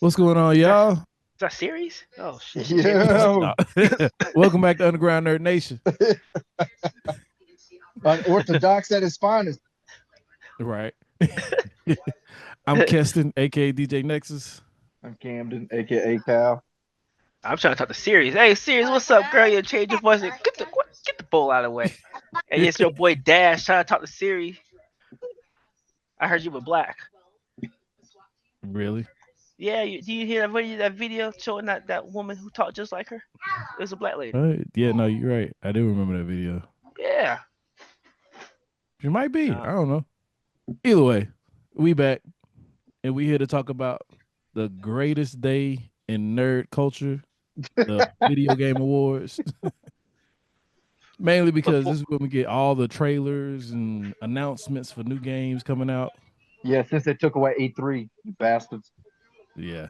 What's going on, Is that y'all? is that series? Oh shit! Can you hear me? Yo, No. Welcome back to Underground Nerd Nation. unorthodox at his finest. Right. I'm Keston, aka DJ Nexus. I'm Camden, aka Cal. I'm trying to talk to Sirius. Hey Sirius, what's up, girl? You change your voice. Get the bull out of the way. Hey, it's your boy Dash trying to talk to Siri. I heard you were black. Really? Yeah, do you hear that video showing that woman who talked just like her? It was a black lady. Yeah, no, you're right. I do remember that video. Yeah. She might be. Uh, I don't know. Either way, we back and we here to talk about the greatest day in nerd culture, the video game awards. Mainly because before, this is when we get all the trailers and announcements for new games coming out. Yeah, since they took away E3, you bastards. Yeah.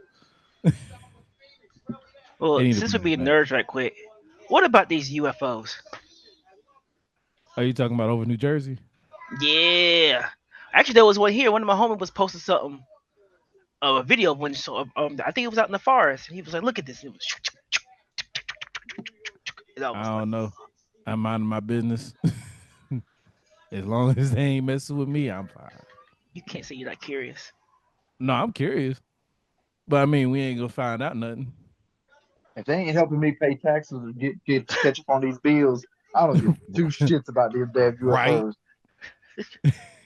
well, They need to since we're bring that being back. nerds right quick, what about these UFOs? Are you talking about over New Jersey? Yeah. Actually, there was one here. One of my homies was posting something, a video of when so I think it was out in the forest, and he was like, "Look at this." And it was, and I I was like, don't know. I'm minding my business. As long as they ain't messing with me, I'm fine. "You can't say you're not curious." No, I'm curious. But I mean, we ain't gonna find out nothing. If they ain't helping me pay taxes or get catch up on these bills, I don't give two shits about these damn Right? UFOs.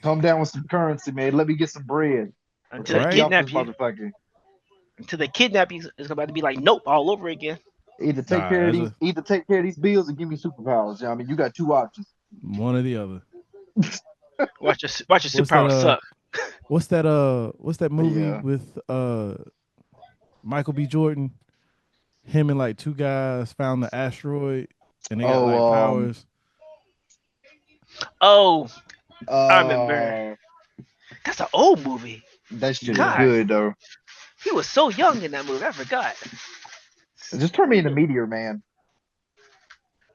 Come down with some currency, man. Let me get some bread. Or Until they take me Right? off this kidnap you, motherfucker. until they kidnap you, it's about to be like nope all over again. Nah, that's a Either take care of these bills or give me superpowers. You know what I mean, you got two options. one or the other. Watch your What's that superpower suck. what's that movie Yeah. with Michael B. Jordan? Him and like two guys found the asteroid and they got Oh, like powers. Oh, I remember. uh, That's an old movie. that shit is Yeah. God, good though. he was so young in that movie. I forgot. Just turn me into Meteor Man.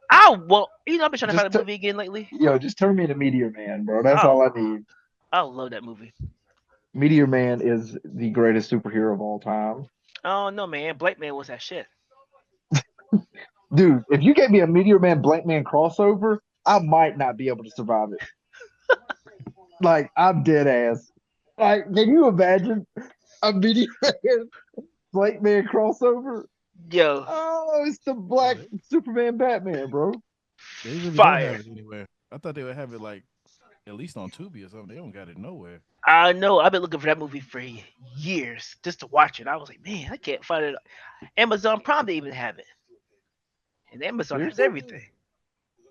I've been trying to find Just a movie again lately. just turn me into Meteor Man, bro. That's I all I need. I love that movie. Meteor Man is the greatest superhero of all time. Oh no, man, Black Man was that shit. Dude, if you gave me a Meteor Man Blank Man crossover, I might not be able to survive it. Like, I'm dead ass. Like, can you imagine a Meteor Man Blank Man crossover? Yo, Oh, it's the Oh, black Superman Batman, bro. they really don't have fire. it anywhere. I thought they would have it like at least on Tubi or something. They don't got it nowhere. I know. I've been looking for that movie for years just to watch it. I was like, man, I can't find it. Amazon Prime they even have it, and Amazon has Seriously? Yeah, everything.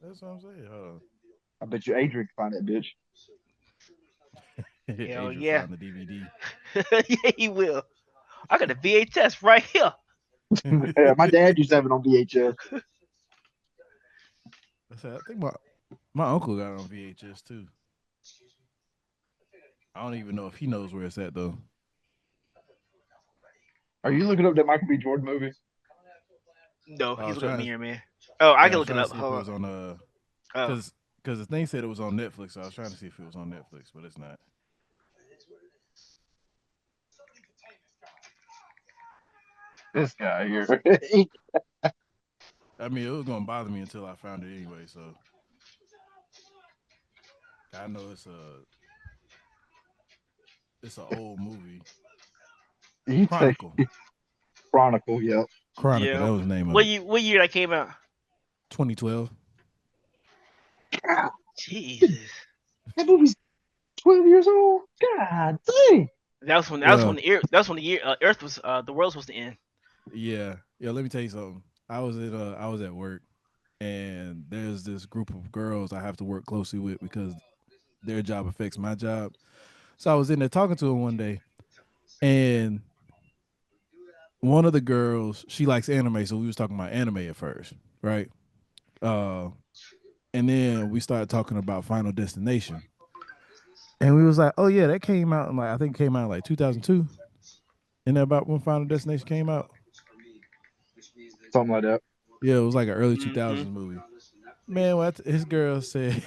that's what I'm saying. I bet you Adrian can find that bitch. Hell Adrian yeah, found the DVD. yeah, he will. I got a VHS right here. Yeah, my dad used to have it on VHS. I said, I think my uncle got it on VHS too. I don't even know if he knows where it's at though. Are you looking up that Michael B. Jordan movie? No, I he's was looking at trying me to here, man. Oh, I yeah, I can was look it trying to up. see if it Hold was on on. because the thing said it was on Netflix. So I was trying to see if it was on Netflix, but it's not. This guy here. I mean, it was gonna bother me until I found it anyway. So I know it's an old movie. He take Chronicle. Chronicle, yep. Chronicle. Yeah. That was the name of it. What year that came out? 2012. God, Jesus. that movie's 12 years old. God dang. Well, That was when the year Earth was the world was supposed to end. yeah, yeah. Let me tell you something. I was at work, and there's this group of girls I have to work closely with because their job affects my job. So I was in there talking to them one day, and one of the girls she likes anime, so we was talking about anime at first, right? Uh, and then we started talking about Final Destination, and we was like, "Oh yeah, that came out in like I think it came out in like 2002." And that about when Final Destination came out? Something like that. Yeah, it was like an early Hmm. 2000s movie. Man, what his girl said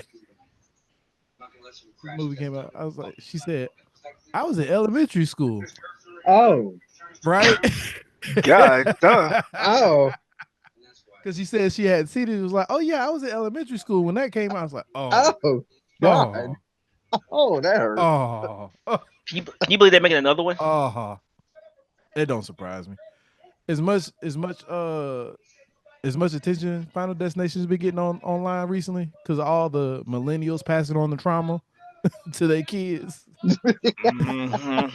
the movie came out. I was like, she said, I was in elementary school. Oh. right? God, duh. Oh, Because she said she had seen it. It was like, oh yeah, I was in elementary school when that came out. I was like, oh, oh, God. oh, Oh, that hurt. oh, oh, Can you believe they're making another one? oh. It don't surprise me. As much as much attention Final Destination's been getting on online recently because all the millennials passing on the trauma to their kids. Mhm.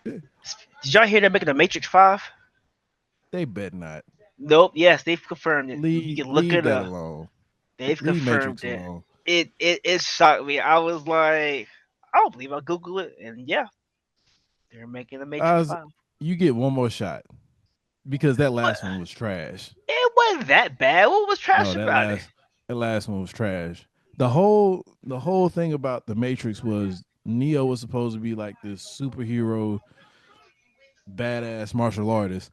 Did y'all hear they're making a Matrix 5? They bet not. Nope. Yes, they've confirmed it. You Leave can look leave it that up. alone. They've Leave confirmed Matrix it. alone. It shocked me. I was like, I don't believe I'll Google it, and yeah, they're making a I Matrix was, 5. you get one more shot because that What? last one was trash. It wasn't that bad. What was trash No, about it? that last one was trash. The whole thing about the Matrix was Neo was supposed to be like this superhero, badass martial artist,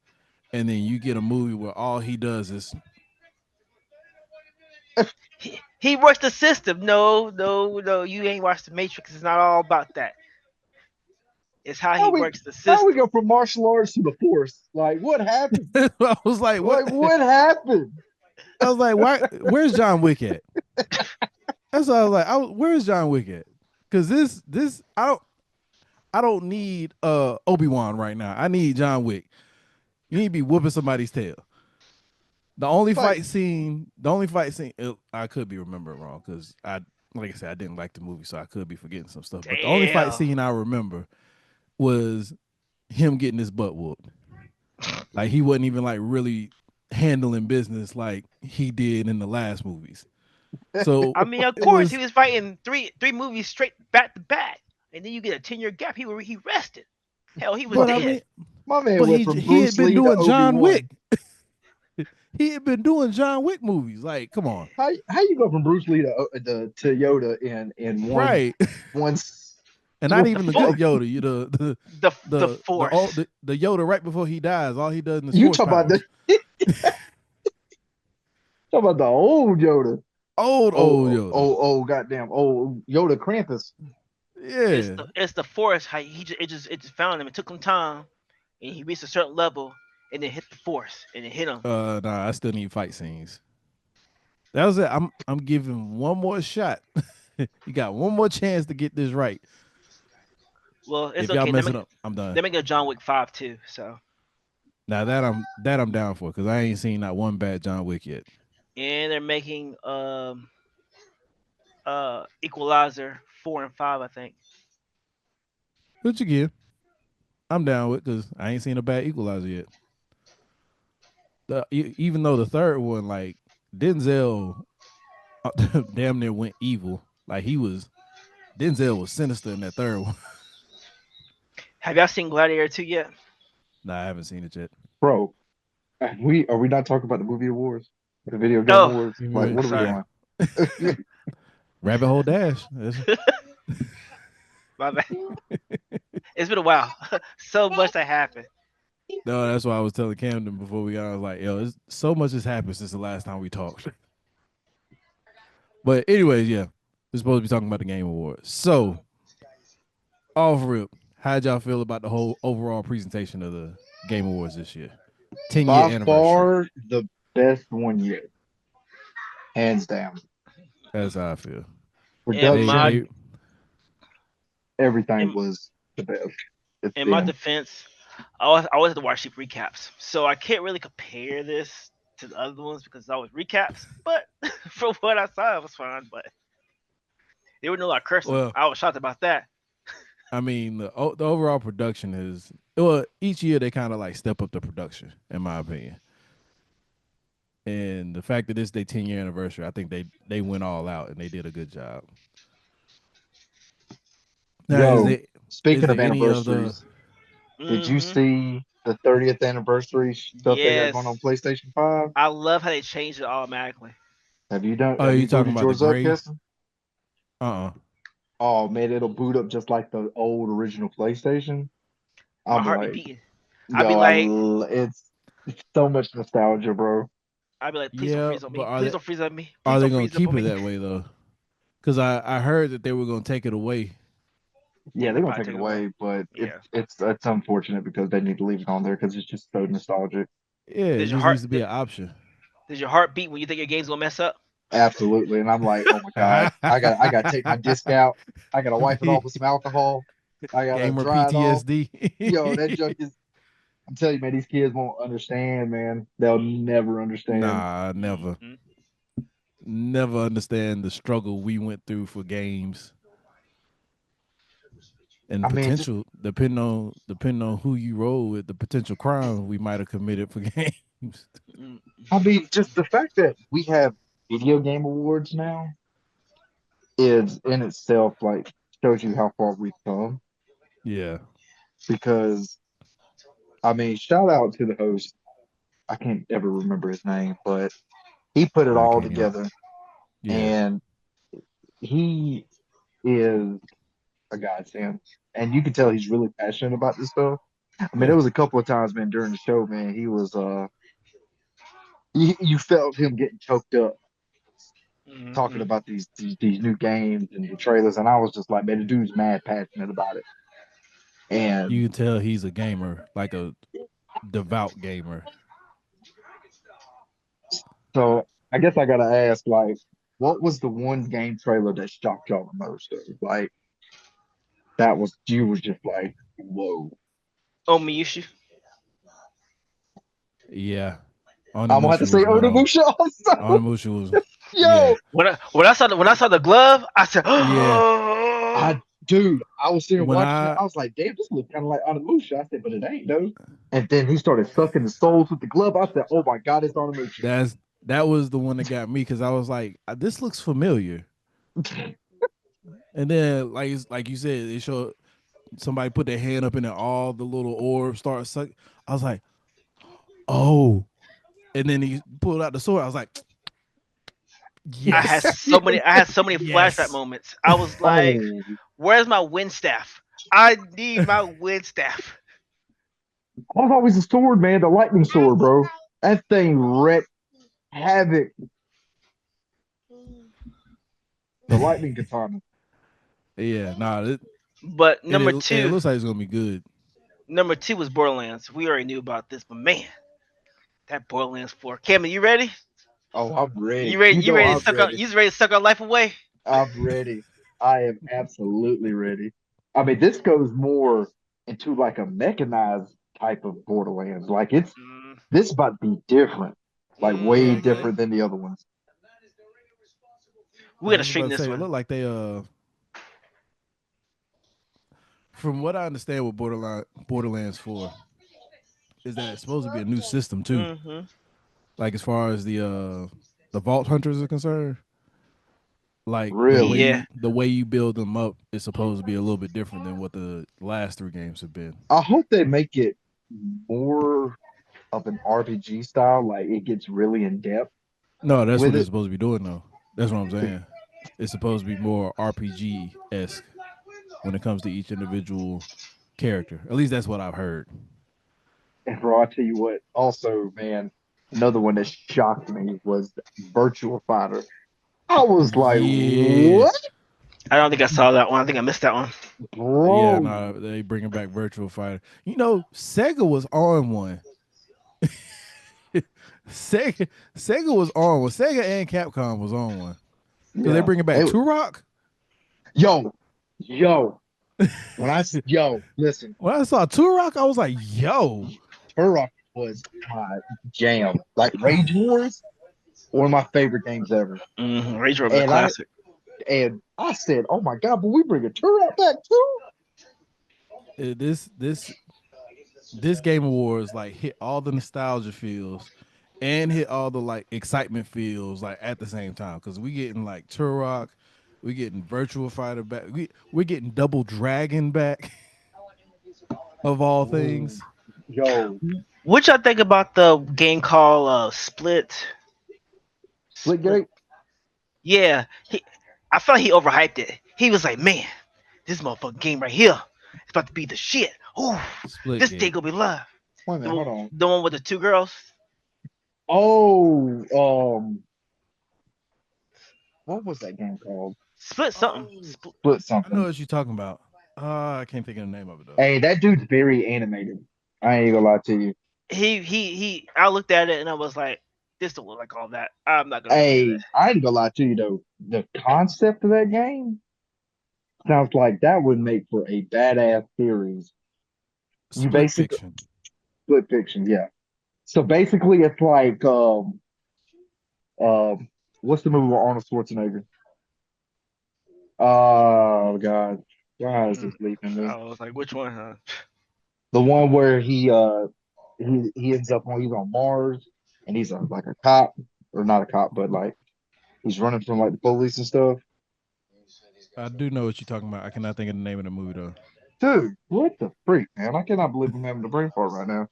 and then you get a movie where all he does is He works the system. No, no, no. You ain't watched the Matrix. It's not all about that. It's how he How we works the how we system. go from martial arts to the force? Like, what happened? I was like, what? Like, what happened? I was like, why? Where's John Wick at? That's what I was like. Where's John Wick at? Because this I don't need Obi-Wan right now. I need John Wick. You need to be whooping somebody's tail. The only Like, fight scene. I could be remembering wrong because like I said, I didn't like the movie, so I could be forgetting some stuff. But the only fight Damn. scene I remember was him getting his butt whooped. Like he wasn't even like really handling business like he did in the last movies. So I mean, of it course, he was, was fighting three movies straight back to back, and then you get a 10-year gap. He rested. Hell, he was but I dead. mean, my man but went from he had Bruce been Lee to doing John Obi-Wan. Wick. He had been doing John Wick movies. Like, come on, How you go from Bruce Lee to Yoda in right? one And not The even the full, good Yoda. You the force. the Yoda right before he dies. All he does is you force talk about powers. the old Yoda. Old Yoda. Goddamn old Yoda Krampus. Yeah. It's the force. How it just found him. It took him time, and he reached a certain level, and then hit the force, and it hit him. Nah, I still need fight scenes. That was it. I'm giving one more shot. You got one more chance to get this right. Well, it's If y'all okay. mess it up, I'm done. They're making a John Wick 5 too. So, Now that I'm down for because I ain't seen not one bad John Wick yet. and they're making Equalizer 4 and 5, I think. Which again, I'm down with because I ain't seen a bad Equalizer yet. Even though the third one, like Denzel, damn near went evil. Like Denzel was sinister in that third one. Have y'all seen Gladiator 2 yet? Nah, I haven't seen it yet. Bro, are we not talking about the movie awards? The video game No. awards? Like, what are we Sorry. doing? Rabbit Hole Dash. My bad. It's been a while. So much that happened. No, that's why I was telling Camden before we got. I was like, "Yo, so much has happened since the last time we talked." But anyways, yeah, we're supposed to be talking about the Game Awards. So, off rip, how'd y'all feel about the whole overall presentation of the Game Awards this year? 10-year By anniversary. far the best one yet. Hands down. That's how I feel. Production, everything in- was the best. In my defense, I always have to watch cheap recaps, so I can't really compare this to the other ones because it's always recaps. But from what I saw, it was fine. But there were no like cursing. Well, I was shocked about that. I mean, the overall production is each year they kind of like step up the production, in my opinion. And the fact that it's their 10-year anniversary, I think they went all out and they did a good job. Now, Speaking of there any of the- anniversaries, did you see the 30th anniversary stuff they got going on PlayStation 5? I love how they changed it automatically. Have you done? Oh, Have you talking booted about yours the up, gray? Keston? Oh man, it'll boot up just like the old original PlayStation. My I'm heart be like, beating. I'd be yo, like, it's so much nostalgia, bro. I'd be like, please don't Yeah, freeze on me. but Please don't freeze on me. are Please they don't gonna freeze up keep on it me. that way though? Because I heard that they were gonna take it away Yeah, they're gonna Probably take it take it away. away, but Yeah. it's unfortunate because they need to leave it on there because it's just so nostalgic. Yeah, it Does your just heart needs to be an option. does your heart beat when you think your game's gonna mess up? Absolutely, and I'm like, oh my god, I gotta take my disc out. I gotta wipe it off with some alcohol. I gotta Gamer dry it off. PTSD. Yo, that junk is. I'm telling you, man, these kids won't understand, man. They'll never understand. Nah, never. Mhm. Never understand the struggle we went through for games and I mean, just potential depending on who you roll with, the potential crime we might have committed for games. Mm. I mean, just the fact that we have video game awards now is in itself like shows you how far we've come. Yeah. Because I mean, shout out to the host. I can't ever remember his name, but he put it I all can't either. together, Yeah. and he is a godsend. And you can tell he's really passionate about this stuff. I mean, Yeah. there was a couple of times, man, during the show, man, he was you felt him getting choked up talking Mhm. about these new games and the trailers, and I was just like, man, the dude's mad passionate about it. And You can tell he's a gamer, like a devout gamer. so I guess I gotta ask, like, what was the one game trailer that shocked y'all the most? Like that was you was just like, whoa. Oh, Miyushi. Yeah. I'm gonna have to Onimusha say was one of them. Onimusha also. Onimusha was yeah. Yo, When I saw the glove, I said, Yeah. I dude, I was sitting When watching it. I I was like, damn, this looks kind of like Onimusha. I said, but it ain't though. And then he started sucking the souls with the glove. I said, oh my god, it's Onimusha. that was the one that got me because I was like, this looks familiar. And then like you said, they showed somebody put their hand up and then all the little orbs start sucking. I was like, oh. And then he pulled out the sword. I was like, I had yes. so many. I had so many flashback Yes. moments. I was like, Oh, "Where's my wind staff? I need my wind staff." I was always a sword, man. The lightning sword, bro. That thing wrecked havoc. The lightning katana. Yeah, nah, But and number it two, looks like it's gonna be good. number two was Borderlands. We already knew about this, but man, that Borderlands 4. Cameron, you ready? Oh, I'm ready. You ready? You You know ready to I'm suck our? ready. You ready to suck our life away? I'm ready. I am absolutely ready. I mean, this goes more into like a mechanized type of Borderlands. Like Mm, this about to be different, like way Yeah, cause different than the other ones. we I gotta was stream about to this say it one. looked like they from what I understand with Borderlands 4 is that it's supposed to be a new system too. Hmm. Like as far as the Vault Hunters are concerned, like Really, Yeah. the way you build them up is supposed to be a little bit different than what the last three games have been. I hope they make it more of an RPG style. Like it gets really in depth No, that's with what it's it. supposed to be doing though. That's what I'm saying. It's supposed to be more RPG esque when it comes to each individual character. At least that's what I've heard. And bro, I tell you what, also, man, another one that shocked me was Virtual Fighter. I was like, Yeah. what, I don't think I saw that one. I think I missed that one. Yeah, bro? no, they bringing back Virtual Fighter. You know, Sega was on one. Sega was on one. Sega and Capcom was on one because they Yeah. bringing back Turok. Yo, yo, yo, listen, When I saw Turok, I was like, "Yo, Turok was my jam. Like Rage Wars, one of my favorite games ever. Rage Rover, the And I classic. and I said, oh my god, but we bring a Turok back too. this Game Awards like hit all the nostalgia feels and hit all the like excitement feels like at the same time because we getting like Turok, we getting Virtual Fighter back, we're getting Double Dragon back of all Ooh, things. yo, What y'all think about the game called Split? Split. Splitgate. Yeah, I felt he overhyped it. He was like, "Man, this motherfucking game right here is about to be the shit. Ooh, this day Splitgate. gonna be live." Wait a The minute, hold one, on. the one with the two girls. Oh, what was that game called? Split something. Oh, Split I know something. what you're talking about. I can't think of the name of it though. Hey, that dude's very animated. I ain't gonna lie to you. He. I looked at it and I was like, this don't look like all that. I'm not gonna play that. Hey, I ain't gonna lie to you though. The concept of that game sounds like that would make for a badass series. You Split basically fiction. split fiction, yeah. So basically, it's like what's the movie with Arnold Schwarzenegger? Oh God, why is Mm. this leaving me? I was like, which one, huh? The one where he ends up on he's on Mars and he's like a cop or not a cop, but like he's running from like the police and stuff. I do know what you're talking about. I cannot think of the name of the movie though. Dude, what the freak, man? I cannot believe I'm having a brain fart right now.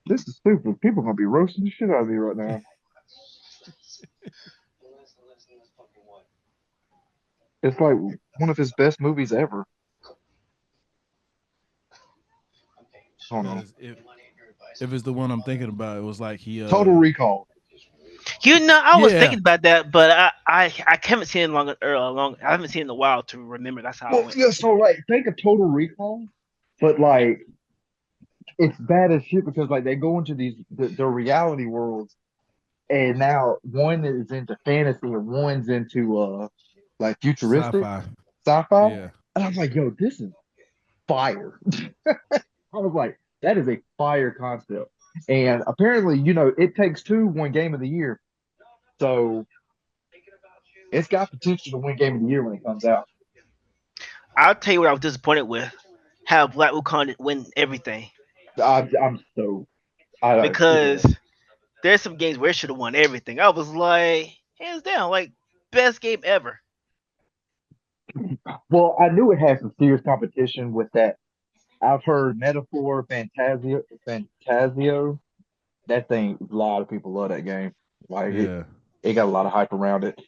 This is stupid. People gonna be roasting the shit out of me right now. It's like one of his best movies ever. Hold on. Because if it's the one I'm thinking about, it was like he Total Recall. You know, I was yeah. thinking about that, but I haven't seen it long. I haven't seen it in a while to remember. That's how I Well, went. yeah, so like think of Total Recall, but like it's bad as shit because like they go into the reality worlds and now one is into fantasy and one's into like futuristic Sci-fi. sci-fi. Yeah. And I was like, yo, this is fire. I was like, that is a fire concept. And apparently, It Takes Two won Game of the Year. So it's got potential to win Game of the Year when it comes out. I'll tell you what I was disappointed with: how Black Wukong win everything. I'm so yeah. Because there's some games where it should have won everything. I was like, hands down, like best game ever. Well, I knew it had some serious competition with that. I've heard Metaphor, Fantasio. That thing, a lot of people love that game. Like Yeah. it got a lot of hype around it.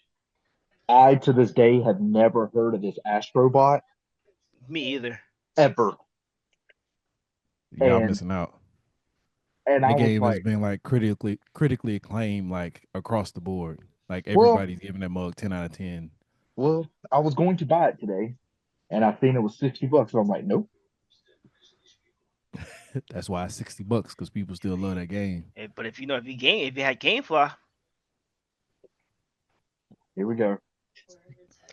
I to this day have never heard of this Astrobot Me either. ever, Y'all and missing out. I That was game has like, been like critically acclaimed like across the board. Like well, everybody's giving that mug 10 out of 10. I was going to buy it today, and I seen it was $60. So I'm like, nope. That's why it's $60 because people still love that game. But if you had GameFly, Here we go.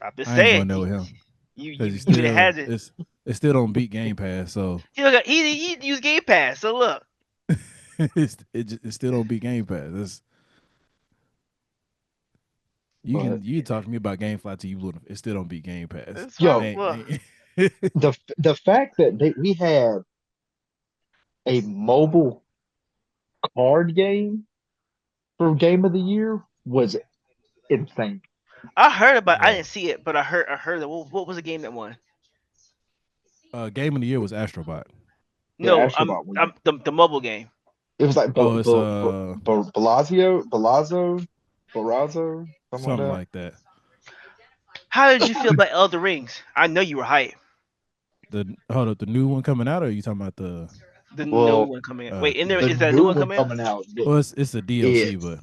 I'm just I ain't saying, going there with him you because he you would have still had it. it still don't beat Game Pass. So He used Game Pass. So look, it still don't beat Game Pass. But You can talk to me about GameFly till you would it still don't beat Game Pass. that's fine. yo, Look, the fact that we had a mobile card game for Game of the Year was insane. I heard about. I Yeah. didn't see it, but I heard that. What was the game that won? Game of the year was Astrobot. Yeah, No, Astrobot won. I'm the mobile game. It was like Oh, it's Bellazzo, something like something that. like that. How did you feel about Elder Rings? I know you were hyped. The new one coming out, or are you talking about the The new Well, one coming in. uh Wait, the is that a new new one one coming out? coming out well it's a DLC, is but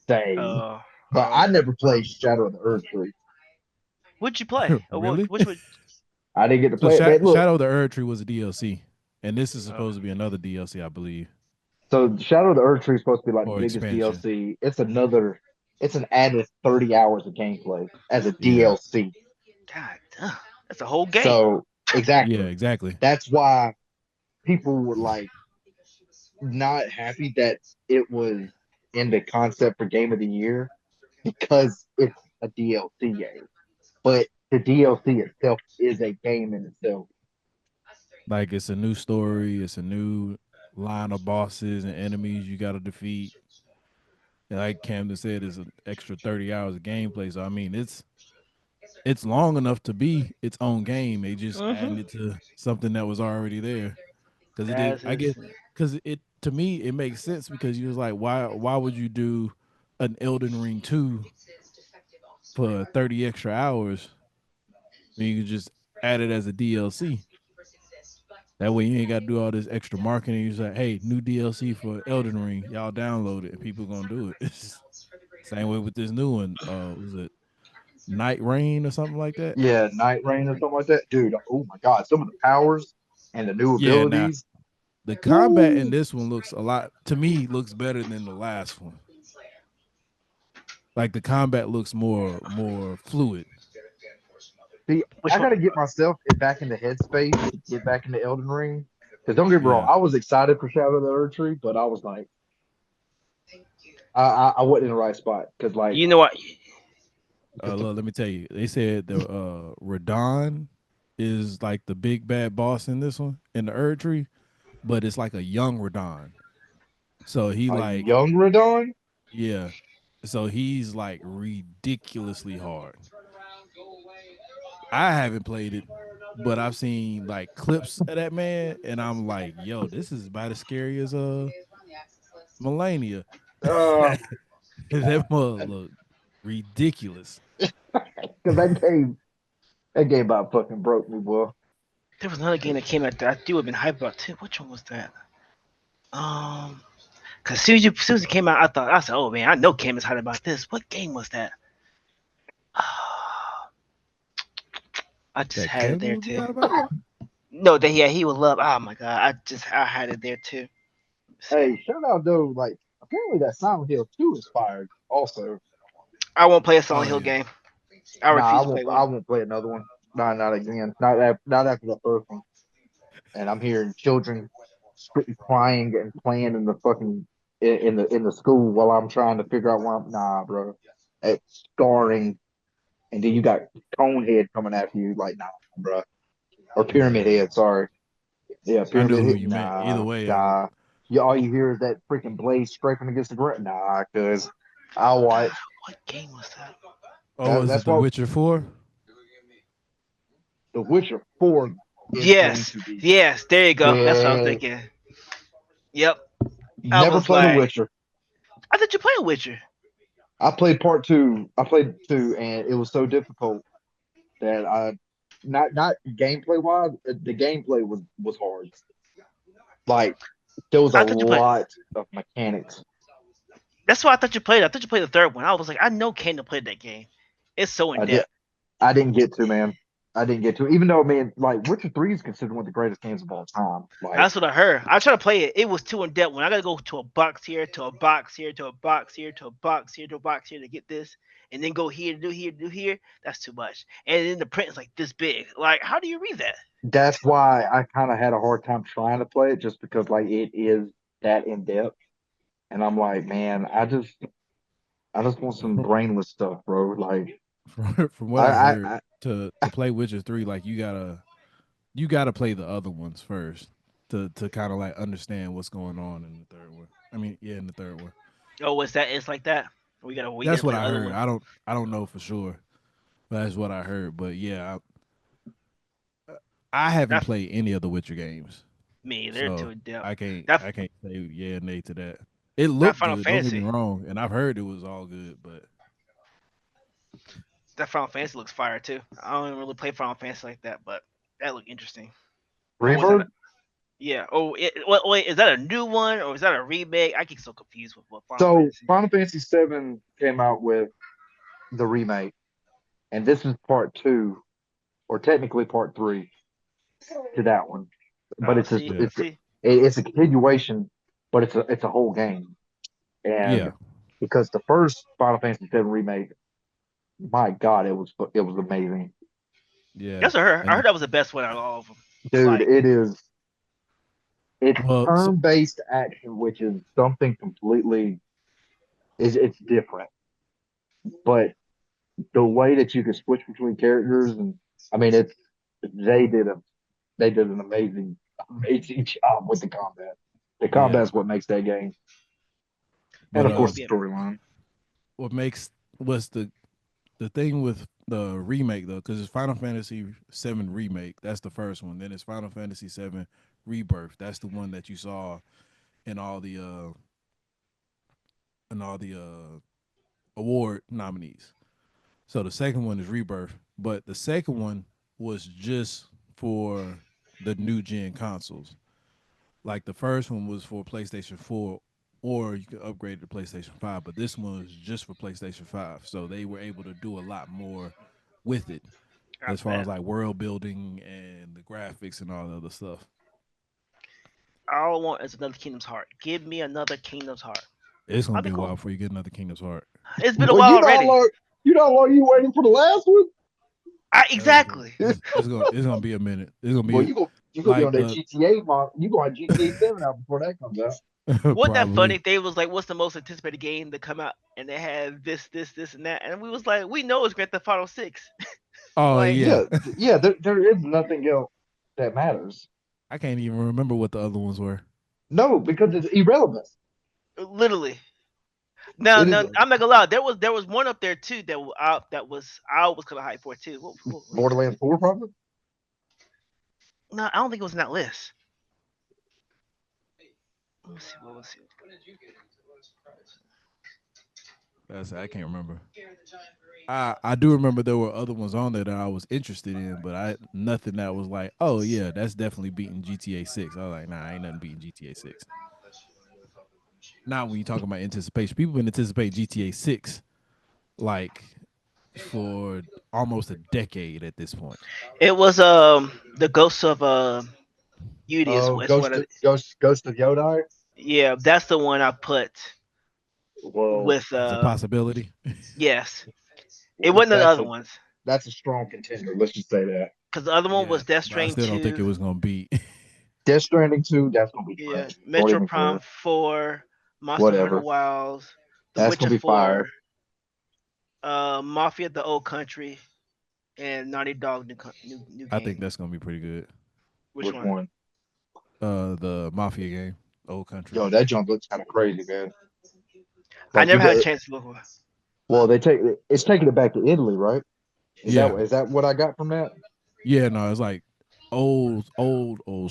insane. Uh, But I never played Shadow of the Earth 3. what'd you play? Or really? which one? I didn't get to So play it, man. Look, Shadow of the Erd Tree was a DLC, and this is Uh, supposed to be another DLC, I believe, so Shadow of the Earth Tree is supposed to be like the or biggest expansion. DLC. It's an added 30 hours of gameplay as a Yeah, DLC. God, that's a whole game. So yeah, exactly. exactly. That's why people were like not happy that it was in the concept for Game of the Year because it's a DLC game. But the DLC itself is a game in itself. Like it's a new story, it's a new line of bosses and enemies you got to defeat. And like Camden said, it's an extra 30 hours of gameplay. So I mean, it's long enough to be its own game. They just adding Mm-hmm. it to something that was already there. Because it did, That's I his. guess, because it to me it makes sense because you was like, why would you do an Elden Ring 2 for 30 extra hours when you can just add it as a DLC? That way you ain't got to do all this extra marketing. You say, hey, new DLC for Elden Ring, y'all download it, and people gonna do it. Same way with this new one. Was it Night Rain or something like that. Yeah, Night Rain or something like that. Dude, oh my god, some of the powers and the new Yeah, now abilities. the combat in Woo! this one looks a lot to me looks better than the last one. Like the combat looks more fluid. See, Which I one? gotta get myself back into headspace to get back into Elden Ring. Because don't get me wrong, Yeah. I was excited for Shadow of the Earth Tree, but I was like, I wasn't in the right spot. Because like, You know what? cause the, Look, let me tell you. They said the Radon is like the big bad boss in this one in the Erd Tree, but it's like a young Radon. So he a like young Radon. yeah. So he's like ridiculously hard. I haven't played it, but I've seen like clips of that man, and I'm like, yo, this is about as scary as Melania. Uh, That mother look ridiculous. because that game about fucking broke me, boy. There was another game that came out that I do have been hyped about too. Which one was that? Cause soon as it came out, I said, oh man, I know Cam is hyped about this. What game was that? I just That had it Kevin there would be too. out about. No, that yeah, he would love. Oh my god, I had it there too. Let's see. Hey, shout out though, like apparently that Silent Hill 2 inspired also. I won't play a Oh Silent Hill yeah. game. I Nah, refuse to play I one. won't play another one. Nah, not again. Not after the first one. And I'm hearing children crying and playing in the fucking in the school while I'm trying to figure out why I'm nah, bro. It's scarring, and then you got Conehead coming after you, like nah, bro. Or Pyramid Yeah. Head, sorry. Yeah, I knew Pyramid who Head. you meant. Either Nah, way, nah. You all you hear is that freaking blade scraping against the ground. Nah, cause I'll watch. What game was that? oh, was it That's The what Witcher 4? The Witcher 4 is going Yes, to be. yes, there you go. That's what I was Yeah, thinking. Yep. I never was played a like, Witcher. I thought you played Witcher. I played part two. I played two, and it was so difficult that I, not gameplay wise, the gameplay was hard. Like there was a I thought you played. lot of mechanics. That's why I thought you played. I thought you played the third one. I was like, I know Kendall played that game. It's so in I did. depth. I didn't get to, man. I didn't get to. Even though, man, like Witcher 3 is considered one of the greatest games of all time. Like That's what I heard. I tried to play it. It was too in depth. When I gotta go to a box here, to a box here, to a box here, to a box here, to a box here to get this, and then go here, do here, do here. That's too much. And then the print is like this big. Like, how do you read that? that's why I kind of had a hard time trying to play it, just because like it is that in depth. And I'm like, man, I just want some brainless stuff, bro. Like From what I, I've I, heard, I to play Witcher 3, like you gotta play the other ones first to kind of like understand what's going on in the third one. I mean, yeah, in the third one. Oh, what's that? It's like that. We gotta That's what play the I other heard. one. I don't know for sure, but that's what I heard. But yeah, I haven't That played any of the Witcher games, me. They're too so in depth. I can't That I can't say yeah nay to that. It that looked Final good. Don't get me Fantasy. wrong, and I've heard it was all good, but That Final Fantasy looks fire too. I don't even really play Final Fantasy like that, but that looked interesting. Or was that? Rebirth. Yeah. Oh, wait. Is that a new one or is that a remake? I get so confused with what Final So Fantasy. Final Fantasy VII came out with the remake, and this is part two, or technically part three to that one. But Oh, it's a see, yeah, see. it's a continuation, but it's a whole game. And yeah, because the first Final Fantasy VII remake, my God, it was amazing, yeah. That's what I heard. I And heard that was the best one out of all of them. dude. Like, It's well, so, turn-based action, which is something completely is it's different. But the way that you can switch between characters, and I mean, it's they did a they did an amazing job with the combat. The yeah, combat's what makes that game, and but of I'm gonna course the be a storyline. what makes what's the thing with the remake though, because it's Final Fantasy VII remake. That's the first one. Then it's Final Fantasy VII Rebirth. That's the one that you saw in all the award nominees. So the second one is Rebirth, but the second one was just for the new gen consoles. Like the first one was for PlayStation 4 or you can upgrade to PlayStation 5. But this one was just for PlayStation 5, so they were able to do a lot more with it I as far as bet. like world building and the graphics and all the other stuff. All I want is another Kingdom's Heart. Give me another Kingdom's Heart. It's gonna I'll be be a cool. while before you get another Kingdom's Heart. It's been a Well, while already. you know how long you waiting for the last one? Exactly. It's gonna be a minute. It's gonna Well, be you gonna be like on that the GTA You going GTA 7 out before that comes out. Wasn't that funny? probably. They was like, "What's the most anticipated game to come out?" And they had this, and that, and we was like, "We know it's Grand Theft Auto 6." Oh Like yeah, Yeah. There is nothing else that matters. I can't even remember what the other ones were. No, because it's irrelevant. literally. Now, It is now I'm not gonna lie. There was one up there too that I was kind of hyped for too. What was it? Borderlands 4, probably. No, I don't think it was in that list. Let me see. What was it? I can't remember. I do remember there were other ones on there that I was interested in, but I nothing that was like, oh yeah, that's definitely beating GTA 6. I was like, nah, ain't nothing beating GTA 6. Not when you talk about anticipation. People been anticipate GTA 6 like for almost a decade at this point. It was the Ghost of Beauty Oh, is what. Ghost of Yodai. Yeah, that's the one I put Well, with As a possibility. yes. It wasn't the that's other a ones that's a strong contender. Let's just say that. because the other one Yeah, was Death but I Stranding still don't think it 2. was gonna beat. Death Stranding 2, that's gonna be Yeah, trash. Don't Metro even Prime care. 4, Monster Hunter Whatever. Wilds, The That's gonna Witcher be fire. 4, Mafia: The Old Country, and Naughty Dog new I think game. that's gonna be pretty good. Which Which one? one? The Mafia game, Old Country. Yo, that jump looks kind of crazy, man. I Like never had a because chance to look for. well, it's taking it back to Italy, right? Yeah, Is that what I got from that? yeah. No, it's like old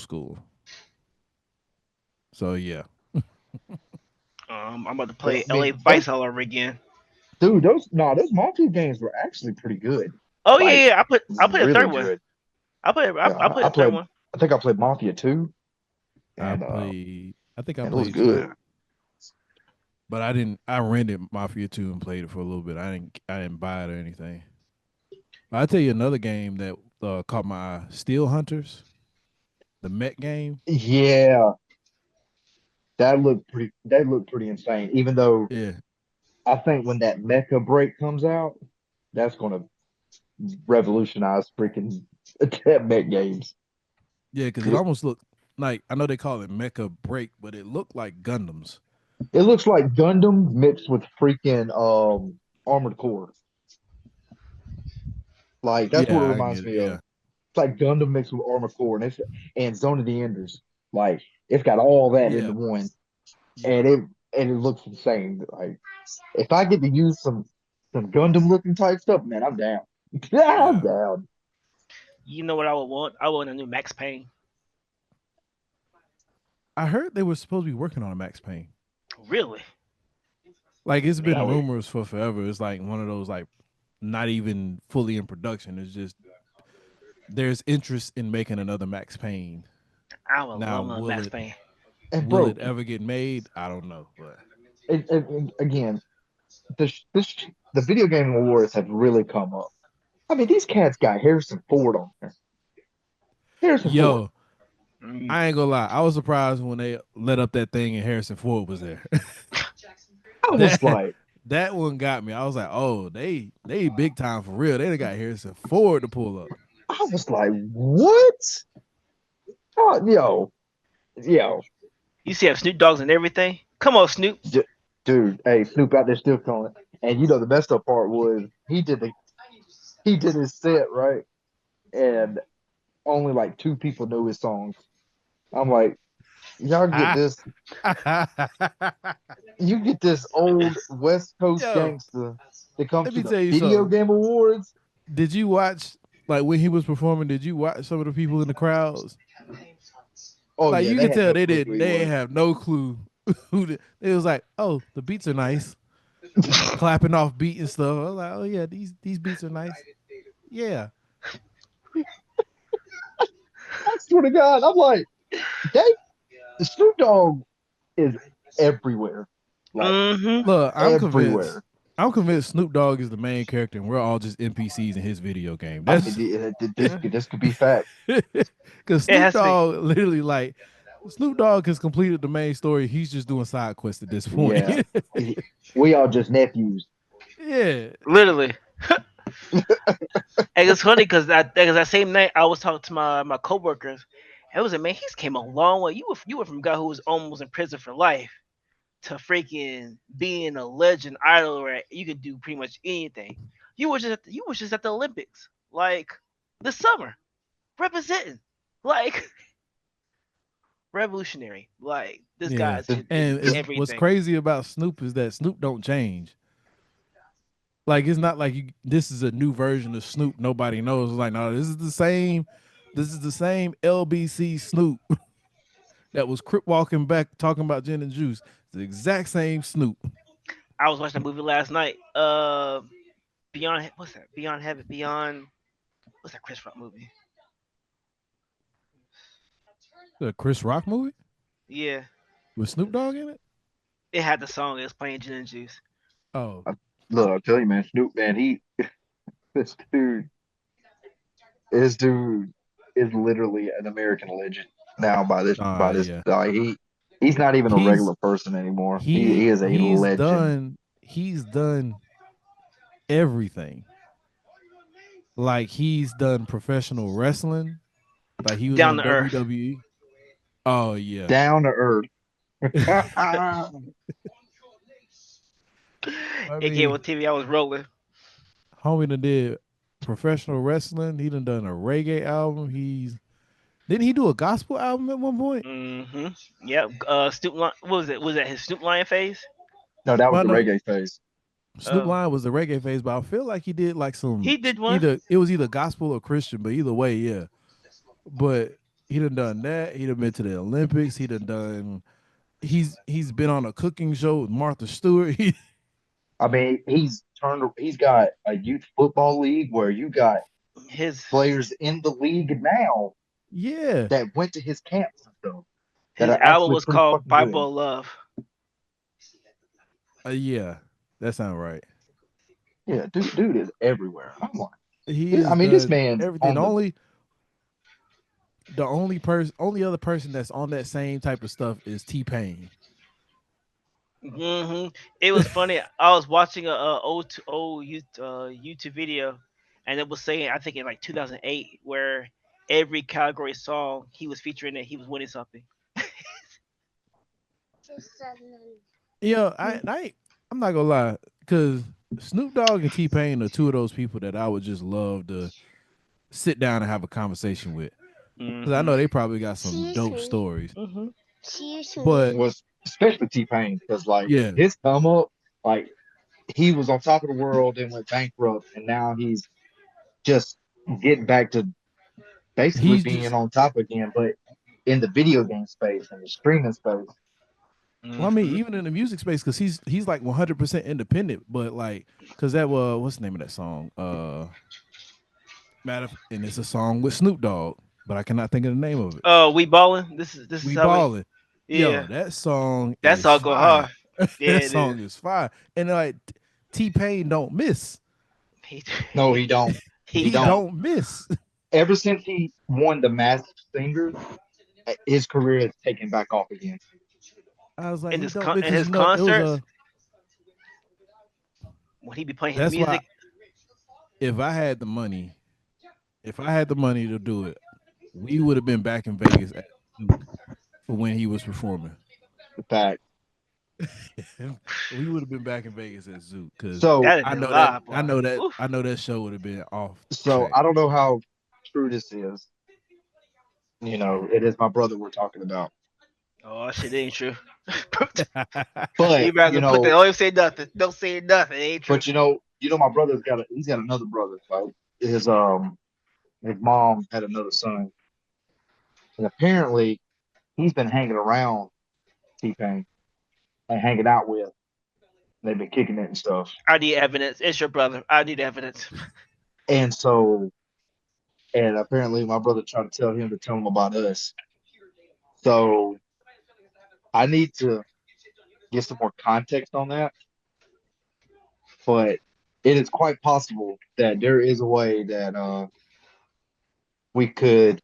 school. So yeah, I'm about to But play I LA mean, Vice all over again. those Mafia games were actually pretty good. Oh yeah, Like yeah. I put a really third one. good. I put I a third played. one. I think I played Mafia 2, I and played. I think I and it was played two, good. but I didn't. I rented Mafia 2 and played it for a little bit. I didn't buy it or anything. I'll tell you another game that caught my eye: Steel Hunters, the Met game. Yeah, That looked pretty insane. Even though Yeah, I think when that Mecha break comes out, that's gonna revolutionize freaking Met games. yeah, because it almost looked like I know they call it Mecha Break, but it looked like Gundams. It looks like Gundam mixed with freaking Armored Core. Like that's what it Yeah, I get reminds it. me of. Yeah, It's like Gundam mixed with Armored Core, and and Zone of the Enders. Like it's got all that yeah, into one, yeah. and it looks insane. Like if I get to use some Gundam looking type stuff, man, I'm down. I'm Yeah. down. You know what I would want? I want a new Max Payne. I heard they were supposed to be working on a Max Payne. Really? Like it's been Man. Oh, rumors for forever. It's like one of those like not even fully in production. It's just there's interest in making another Max Payne. I would Now, love another Max Payne. and will bro, it ever get made? I don't know, but again, this the video game awards have really come up. I mean, these cats got Harrison Ford on there. Harrison Ford. yo, Mm. I ain't gonna lie. I was surprised when they let up that thing and Harrison Ford was there. I was that like, that one got me. I was like, oh, they big time for real. They done got Harrison Ford to pull up. what? Oh, yo, You see, have Snoop Dogs and everything. Come on, Snoop. d- dude. Hey, Snoop out there still calling. And you know the messed up part was he did his set right, and only like two people knew his songs. I'm like, y'all get Ah. this, you get this old West Coast Yo, gangster that comes let to me the tell you video something. game awards. Did you watch like when he was performing? Did you watch some of the people in the crowds? Oh Like yeah, you they could had tell no they clue who didn't. he They was. have no clue who. It was like, oh, the beats are nice, clapping off beat and stuff. I was like, oh yeah, these beats are nice. Yeah, I swear to God, I'm like, they Snoop Dogg is everywhere, like Mm-hmm. Look, I'm convinced. everywhere. I'm convinced Snoop Dogg is the main character, and we're all just NPCs in his video game. I mean, That's this could be fact. because It Snoop has to be. Dogg literally like Snoop Dogg has completed the main story. He's just doing side quests at this point. Yeah, we all just nephews. Yeah, Literally. And it's funny because that same night I was talking to my coworkers. And it was like, man, he's came a long way. You were from a guy who was almost in prison for life to freaking being a legend idol where you could do pretty much anything. You was just at the Olympics like this summer representing like revolutionary. Like this yeah. guy's This, is And this, what's everything. crazy about Snoop is that Snoop don't change. Like it's not like this is a new version of Snoop nobody knows. It's like no, this is the same. This is the same LBC Snoop that was crip walking back talking about gin and juice. It's the exact same Snoop. I was watching a movie last night. Beyond what's that? Beyond Heaven. Beyond what's that Chris Rock movie? The Chris Rock movie Yeah, with Snoop Dogg in it. it had the song. It was playing Gin and Juice. Oh, look, I'll tell you, man, Snoop, man, this dude, this dude is literally an American legend now. By this, yeah. he's not even a He's regular person anymore. He is a legend. he's done everything. Like he's done professional wrestling. Like he was Down on to Earth. WWE. Oh yeah. Down to earth. I It came mean, on TV. I was rolling. homie done did professional wrestling. He done a reggae album. Didn't he do a gospel album at one point? Mm-hmm. Yep. Snoop. What was it? Was that his Snoop Lion phase? No, that was Well, the no, reggae phase. Snoop Oh, Lion was the reggae phase, but I feel like he did like some he did one. either it was either gospel or Christian, but either way, yeah. But he done that. He done been to the Olympics. He's been on a cooking show with Martha Stewart. I mean, he's got a youth football league where you got His players in the league now Yeah. that went to his camps and stuff that his are album actually was pretty called fucking good. Bible Love. Yeah. That sounds right. Yeah, dude is everywhere. I'm He like, I has mean, this done man everything. on the The only other person that's on that same type of stuff is T Pain. It was funny. I was watching a old YouTube video, and it was saying I think in like 2008 where every category song he was featuring it, he was winning something. Yeah, I'm not gonna lie, because Snoop Dogg and T Pain are two of those people that I would just love to sit down and have a conversation with. Because I Hmm. know they probably got some dope stories. Hmm. But was especially T Pain because like yeah, his come up, like he was on top of the world and went bankrupt, and now he's just getting back to basically he's being just on top again, but in the video game space and the streaming space. well, I mean, Hmm. even in the music space, because he's like 100% independent. But like, because that was what's the name of that song? And it's a song with Snoop Dogg, but I cannot think of the name of it. Oh, we balling. This is We how we. ballin'. Yo, Yeah, that song that's is all go fire. hard. Yeah, That it is. song is fire. And like T Pain don't miss. He No, he don't. he He He don't. don't. don't miss. Ever since he won the Masked Singer, his career has taken back off again. I was like, In he his don't because his it was concerts a when he be playing his that's why music. if I had the money, if I had the money to do it, we would have been back in Vegas at Duke for when he was performing. In fact, We would have been back in Vegas at Zook because so That'd been live, boy. Oof. I know that show would have been off so track. I don't know how true this is. You know, it is my brother we're talking about. Oh shit, it ain't true. But You might as you well put that. know, Don't even say nothing. Don't say nothing. It ain't true. but my brother's he's got another brother. Right? His mom had another son, and apparently he's been hanging around T Pain and hanging out with. They've been kicking it and stuff. I need evidence. It's your brother. I need evidence. And so, and apparently my brother tried to tell him to tell him about us. So I need to get some more context on that. But it is quite possible that there is a way that we could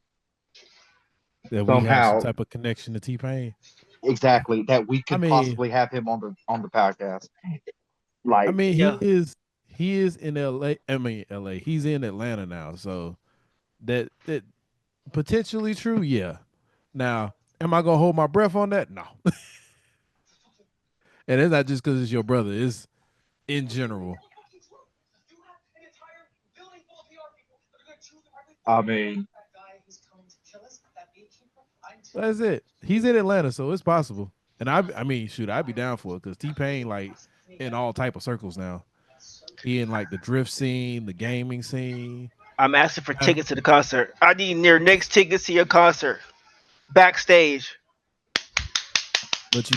That we have some somehow type of connection to T Pain. exactly that we I could mean, possibly have him on the podcast. Like Yeah. he is in LA. I mean LA. He's in Atlanta now, so that potentially true. Yeah. Now, am I gonna hold my breath on that? No. And it's not just because it's your brother. It's in general. I mean, That's it. He's in Atlanta, so it's possible. And I mean, shoot, I'd be down for it because T Pain like in all type of circles now. He in like the drift scene, the gaming scene. I'm asking for Uh, tickets to the concert. I need near next tickets to your concert. Backstage. But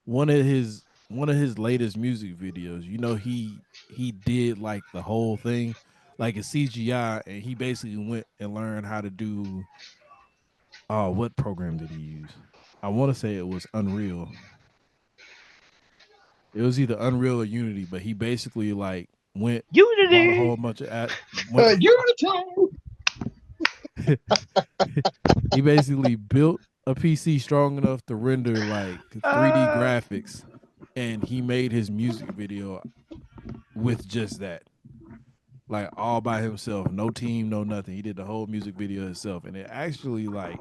one of his latest music videos, he did like the whole thing, like a CGI, and he basically went and learned how to do what program did he use? I want to say it was Unreal. It was either Unreal or Unity, but he basically like went bought a Unity. whole bunch of went Unity. he basically built a PC strong enough to render like 3D graphics, and he made his music video with just that, like all by himself, no team, no nothing. He did the whole music video himself, and it actually like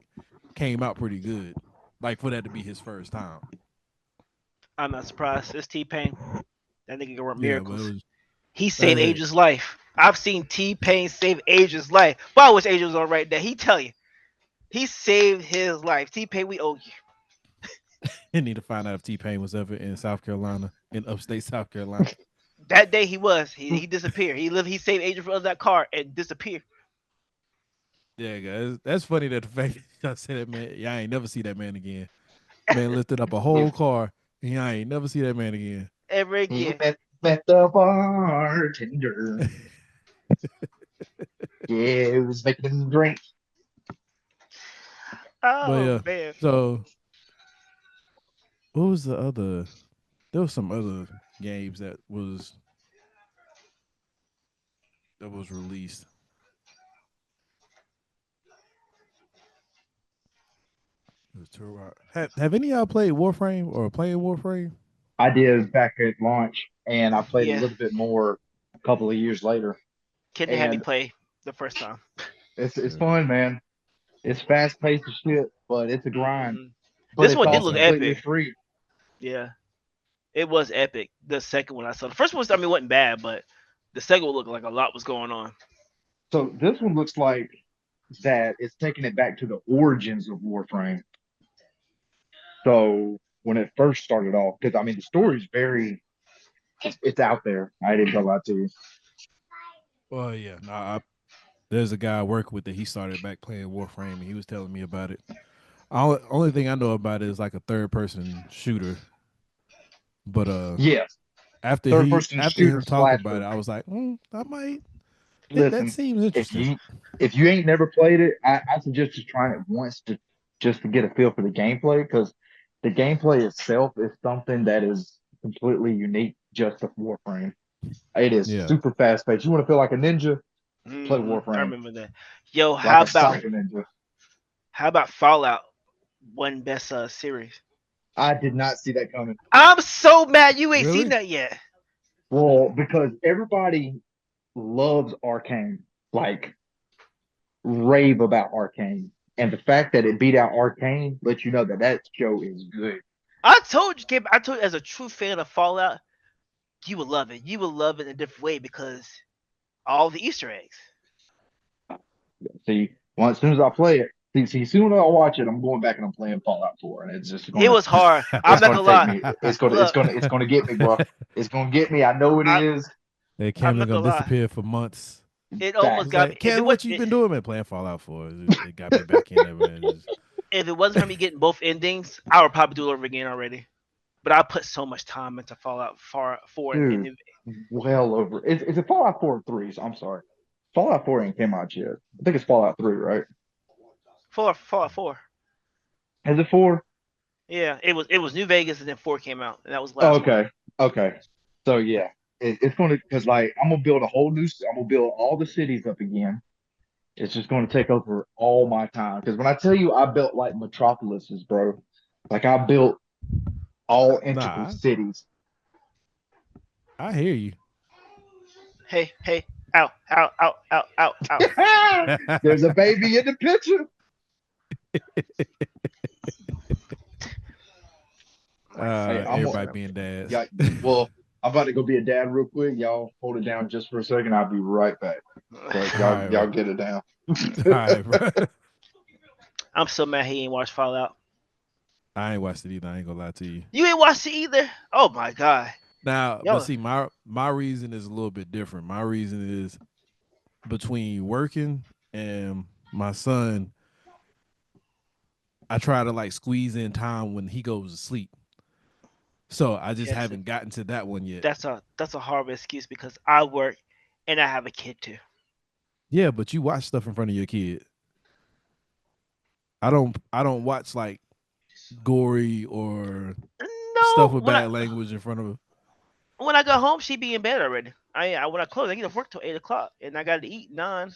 came out pretty good, like for that to be his first time. I'm not surprised. It's T Pain. That nigga can work Yeah, but it miracles. was He that's saved it. Asia's life. I've seen T Pain save Asia's life. But I wish Asia was on right there. He tell you. He saved his life. T Pain, we owe you. I need to find out if T Pain was ever in South Carolina, in upstate South Carolina. That day he was. He disappeared. He saved Asia from that car and disappeared. Yeah, guys, that's funny that the fact that I said that man, yeah, I ain't never see that man again. Man lifted up a He, whole car, and I ain't never see that man again. Ever he again. met the bartender. Yeah, it was making him drink. But Oh yeah, man. so what was the other? There was some other games that was released. It was Turok. Have any of y'all played Warframe or playing Warframe? I did back at launch, and I played a Yeah. little bit more a couple of years later. Kendra had me And play the first time. it's Yeah. fun, man. It's fast paced as shit, but it's a grind. Mhm. But This it's one did also look Okay. completely epic. free. Yeah. It was epic. The second one I saw. The first one, I mean, wasn't bad, but the second one looked like a lot was going on. So this one looks like that it's taking it back to the origins of Warframe. So when it first started off, because I mean the story's very it's out there. I didn't go out to you. Well, yeah. There's a guy I work with that he started back playing Warframe, and he was telling me about it. Only thing I know about it is like a third person shooter. But Yes, after third he person after shooter him talking about slasher. it, I was like, I might. That Listen, seems if interesting. you ain't never played it, I suggest just trying it once to just to get a feel for the gameplay because the gameplay itself is something that is completely unique just to Warframe. It is Yeah. super fast paced. You want to feel like a ninja? Play I Warframe remember that. Yo, like a cyber ninja. how about Fallout? One best series. I did not see that coming. I'm so mad you ain't seen Really? that yet. Well, because everybody loves Arcane, like rave about Arcane, and the fact that it beat out Arcane lets you know that that show is good. I told you, Kim. I told you, as a true fan of Fallout, you would love it. You would love it in a different way because all the Easter eggs. See, well, as soon as I play it, as soon as I watch it, I'm going back and I'm playing Fallout 4, and it's just It gonna, was hard. I'm it's not gonna gonna take lie. me. Look, It's gonna get me, bro. It's gonna get me. I know it I, is. That I'm Camden not gonna gonna lie. disappear for months. It It almost was Facts. got me. like, Camden, what you been doing, man? Playing Fallout 4. It got me back in there, man. If it wasn't for me getting both endings, I would probably do it over again already. But I put so much time into Fallout 4 Dude, well over. It's a Fallout 4 and 3. So I'm sorry, Fallout 4 ain't came out yet. I think it's Fallout 3, right? Fallout 4. Is it 4? Yeah, it was New Vegas and then 4 came out and that was the Oh, last one. okay, okay. So yeah, it's gonna because like I'm gonna build a whole new. I'm gonna build all the cities up again. It's just gonna take over all my time. Because when I tell you I built like metropolises, bro, like I built all integral Nah, cities. I hear you. Hey, hey, out, out, out, out, out, out. There's a baby in the picture. My Hey, son I'm is a, Everybody set up. being dads. yeah. Well, I'm about to go be a dad real quick. Y'all hold it down just for a second. I'll be right back. But All y'all right, bro. y'all get it down. All right, bro. I'm so mad he ain't watched Fallout. I ain't watched it either. I ain't gonna lie to you. You ain't watched it either. Oh my god. Now, but Yo, see, my reason is a little bit different. My reason is between working and my son. I try to like squeeze in time when he goes to sleep. So I just yes, haven't gotten to that one yet. that's a horrible excuse because I work and I have a kid too. Yeah, but you watch stuff in front of your kid. I don't watch like gory or stuff No, with bad language in front of. when I got home, she be in bed already. I when I close, I get off work till 8 o'clock, and I got to eat 9,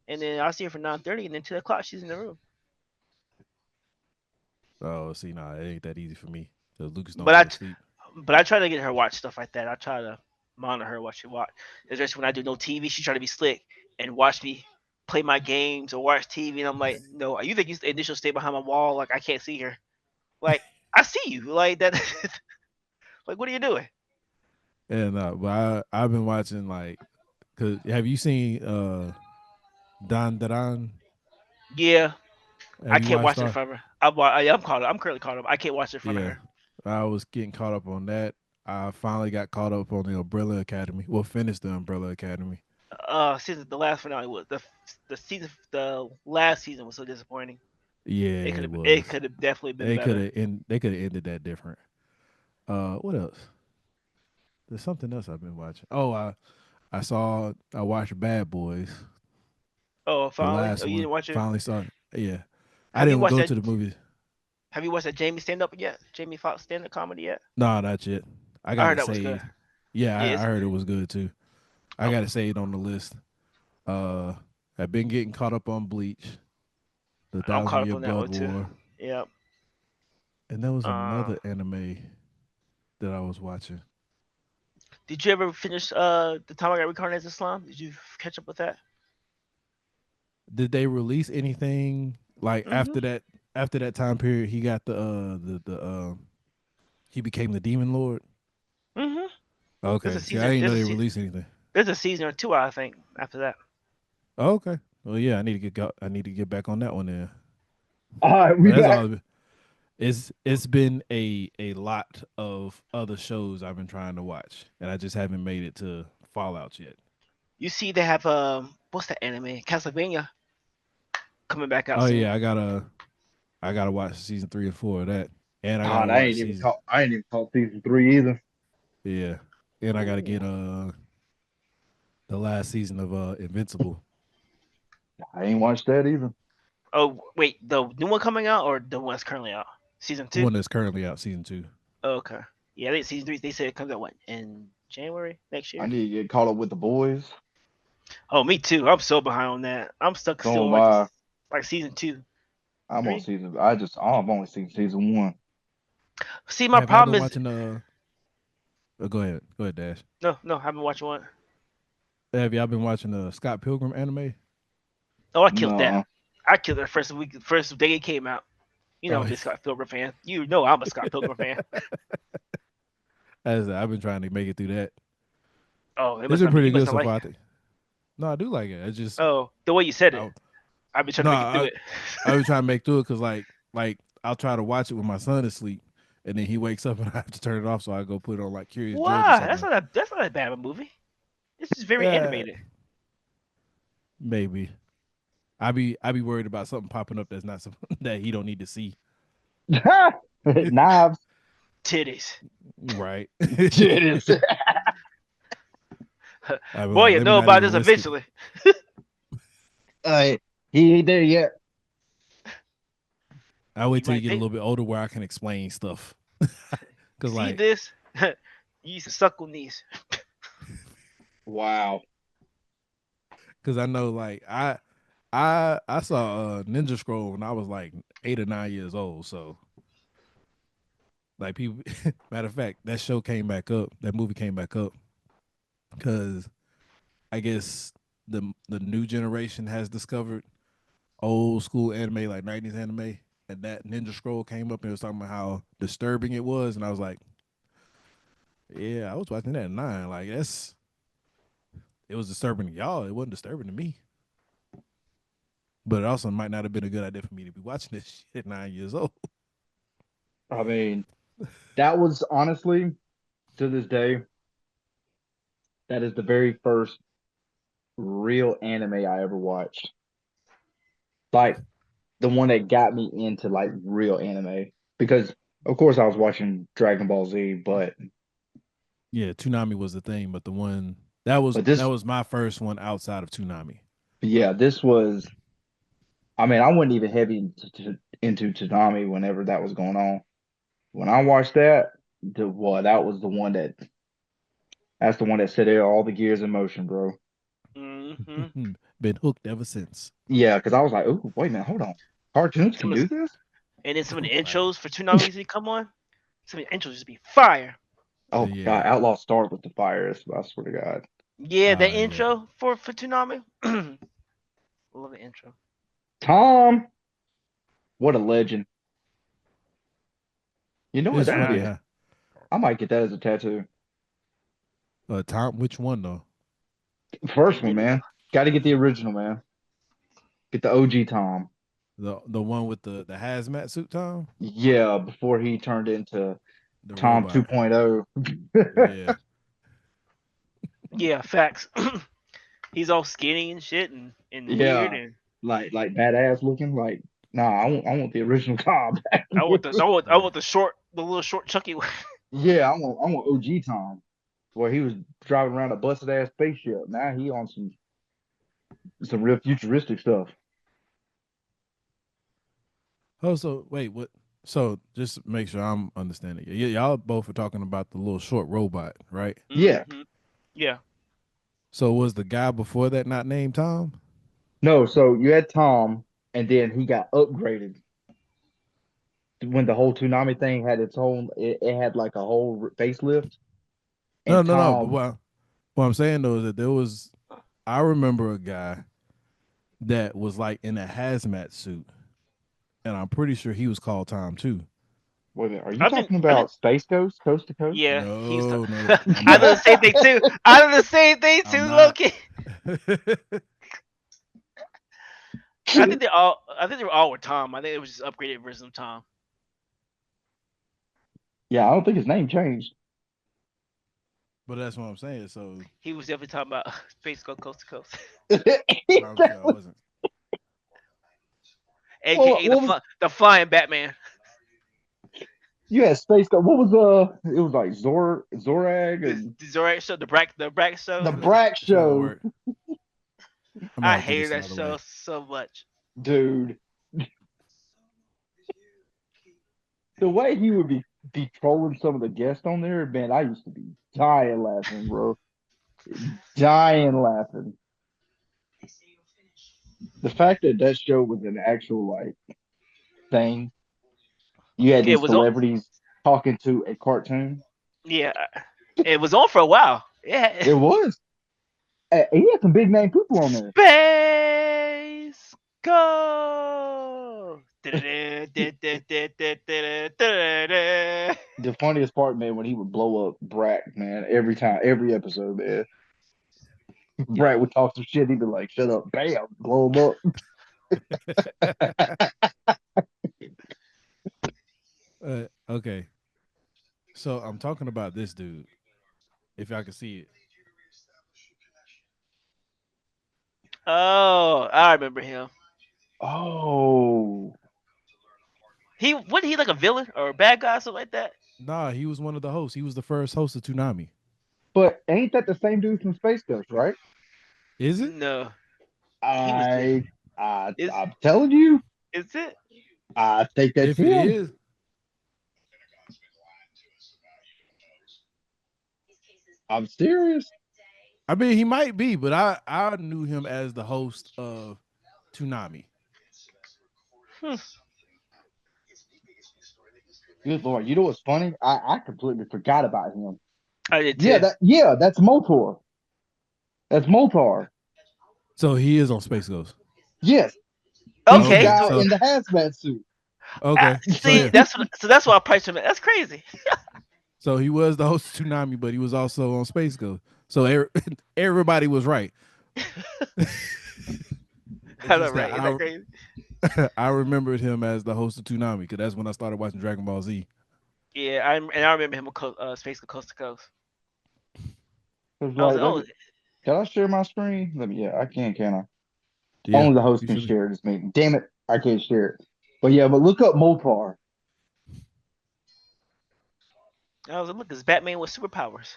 and then I'll see her for 9:30, and then 10 o'clock she's in the room. Oh, see, nah, it ain't that easy for me. Cause Lucas don't But go to sleep. but I try to get her watch stuff like that. I try to monitor her what she watch. Especially when I do no TV, she try to be slick and watch me play my games or watch TV, and I'm like, no, you think you initial stay behind my wall like I can't see her? Like I see you, like that. Like what are you doing? And but I've been watching like, cause have you seen Don Daran? Yeah, Have I you can't watched watch it her? from her. I'm caught up. I'm currently caught up. I can't watch it in front of Yeah, her. I was getting caught up on that. I finally got caught up on the Umbrella Academy. Well, finished the Umbrella Academy. Season the last finale was the last season was so disappointing. Yeah, It it it was. could have definitely been They could better. have they could have ended that different. What else? There's something else I've been watching. Oh, I watched Bad Boys, Oh, the finally. Oh, last you one. didn't watch it? Finally started. Yeah, I Have you didn't watched go that? to the movies. Have you watched that Jamie stand up yet? Jamie Foxx stand up comedy yet? No, not yet. I I got heard it that was good. saved. Yeah, Yeah, I it's heard it good. was good too. I Um, got it saved on the list. Uh, I've been getting caught up on Bleach, the I'm Thousand caught up Year on that Blood one too. War, Yep. and there was Uh, another anime that I was watching. did you ever finish the time I got reincarnated as Islam? Did you catch up with that? Did they release anything like Mm-hmm. after that time period? He got he became the Demon Lord. Mm-hmm. There's a Okay, see, I season. didn't know they released anything. There's a season or two, I think. After that. Oh, okay, well, yeah, I need to get back on that one then. All right, But we that's back. all. It's been a lot of other shows I've been trying to watch, and I just haven't made it to Fallout yet. You see, they have what's that anime? Castlevania coming back out Oh soon. yeah, I gotta watch season 3 and 4 of that, and I gotta God, I watch ain't even season caught. I ain't even caught season 3 either. yeah, and I gotta get the last season of Invincible, I ain't watched that either. Oh wait, the new one coming out or the one that's currently out? Season the two. one that's currently out, season 2. Oh, okay. Yeah, they season three. They said it comes out what in January next I year. need to get caught up with the boys. Oh, me too. I'm so behind on that. I'm stuck So still am like I. this, like season two, I'm on three. season. I've only seen season 1. See, my Have y'all problem been is watching go ahead, Dash. no, I haven't watched one. Have y'all been watching the Scott Pilgrim anime? Oh, I killed that. No. I killed it first day it came out. You know, Oh, I'm a Scott Pilgrim fan. You know, I'm a Scott Pilgrim fan. I've been trying to make it through that. Oh, it It's must been not be. pretty You must good not so like. far. I think. No, I do like it. It's just Oh, the way you said it. I, I've been trying to no, make it through it. I was trying to make through it because like I'll try to watch it when my son is asleep, and then he wakes up and I have to turn it off, so I go put it on like Curious George or Why? something. That's not a bad of a movie. This is very Yeah, animated. maybe. I be worried about something popping up that's not that he don't need to see. Knives. Titties. Right. Shit. I be Boy, like, you let me know not about even this risk it. eventually. Hey, he ain't there yet. I wait You till you might get a think, little bit older where I can explain stuff. Cause see like, this? You used to suckle knees. Wow. cause I know like I saw Ninja Scroll when I was like 8 or 9 years old. So like people, matter of fact, that show came back up. That movie came back up because I guess the new generation has discovered old school anime like 90s anime, and that Ninja Scroll came up and it was talking about how disturbing it was, and I was like, yeah, I was watching that at 9. Like it was disturbing to y'all. It wasn't disturbing to me. But it also might not have been a good idea for me to be watching this shit at 9 years old. I mean, that was honestly to this day, that is the very first real anime I ever watched. Like the one that got me into like real anime. Because of course I was watching Dragon Ball Z, Yeah, Toonami was the thing, but the one that was but that this was my first one outside of Toonami. yeah, this was I mean, I wasn't even heavy into Toonami whenever that was going on. When I watched that, that was the one that's the one that set all the gears in motion, bro. Hmm. Been hooked ever since. Yeah, because I was like, oh, wait a minute, hold on. Cartoons can Some of do this? and then some of the Like, intros for Toonami used to come on. Some of the intros used to be fire. Oh my yeah. God, Outlaw Star with the fire. I swear to God. Yeah, the Yeah. intro for Toonami. Love the intro. Tom, what a legend. You know what? It's That would funny be Ah, a, how I might get that as a tattoo. Tom, which one though? the First one, video. man. Got to get the original, man. Get the OG Tom. The one with the hazmat suit, Tom? Yeah, before he turned into The Tom robot. 2.0. Yeah. Yeah, facts. He's all skinny and shit and weird Yeah, and like badass looking. Like, nah, I want the original Tom. I Yeah. want the little short chunky one. Yeah, I want OG Tom, where he was driving around a busted ass spaceship. Now he on some real futuristic stuff. Oh, so wait, what? So just to make sure I'm understanding. Y'all both are talking about the little short robot, right? Yeah, Yeah. So was the guy before that not named Tom? no, so you had Tom, and then he got upgraded when the whole Toonami thing had its own. It had like a whole facelift, No, and no, no. But Tom, what I'm saying though is that there was, I remember a guy that was like in a hazmat suit, and I'm pretty sure he was called Tom too. wait a minute, are you I think talking I think about Space Ghost, Coast to Coast? yeah, he's No, no, I'm I do not. the same thing too. I do the same thing I'm too, not. Loki. I think they were all with Tom. I think it was just upgraded version of Tom. Yeah, I don't think his name changed. But that's what I'm saying. So He was definitely talking about Space Go Coast to Coast. I'm sure I wasn't. Well, AKA what was the flying Batman. you had Space Ghost? What was it was like Zorag and The Zorak show, the Brack show. the Brat It's not gonna Show, work. I'm gonna I have to get hated this that out of the way. show so much. dude. The way he would be trolling some of the guests on there, man, I used to be dying laughing, bro. Dying laughing. The fact that that show was an actual like thing. You had It these was on. celebrities talking to a cartoon. Yeah, it was on for a while. Yeah. It was. He had some big name people on there. Space Go. The funniest part, man, when he would blow up Brack, man, every time, every episode, man. Brack would talk some shit. He'd be like, "Shut up, bam, blow him up." Okay. So I'm talking about this dude. If y'all can see it. Oh, I remember him. Oh, He wasn't he like a villain or a bad guy or something like that? Nah, he was one of the hosts. He was the first host of Toonami. but ain't that the same dude from Space Ghost, right? Is it? No, he was I, different. I, Is I'm telling you, is it? I think that's If it him. is, I'm serious. I mean, he might be, but I knew him as the host of Toonami. Hmm. Good Lord. You know what's funny? I completely forgot about him. I did too. That's Motor. That's Motar. So he is on Space Ghost. Yes. He's the Okay, Okay, guy so so in the hazmat suit. okay, so see, yeah, that's why I priced him. That's crazy. so he was the host of Toonami, but he was also on Space Ghost. So everybody was right. It's I know, just that right? Isn't that crazy? I remembered him as the host of Toonami because that's when I started watching Dragon Ball Z. Yeah, I remember him on Space Coast to Coast. It's I was like, like, oh, can I share my screen? Yeah, I can I? Yeah, Only the host you can should. share this meeting. Damn it, I can't share it. But yeah, but look up Motar. I was like, look, it's Batman with superpowers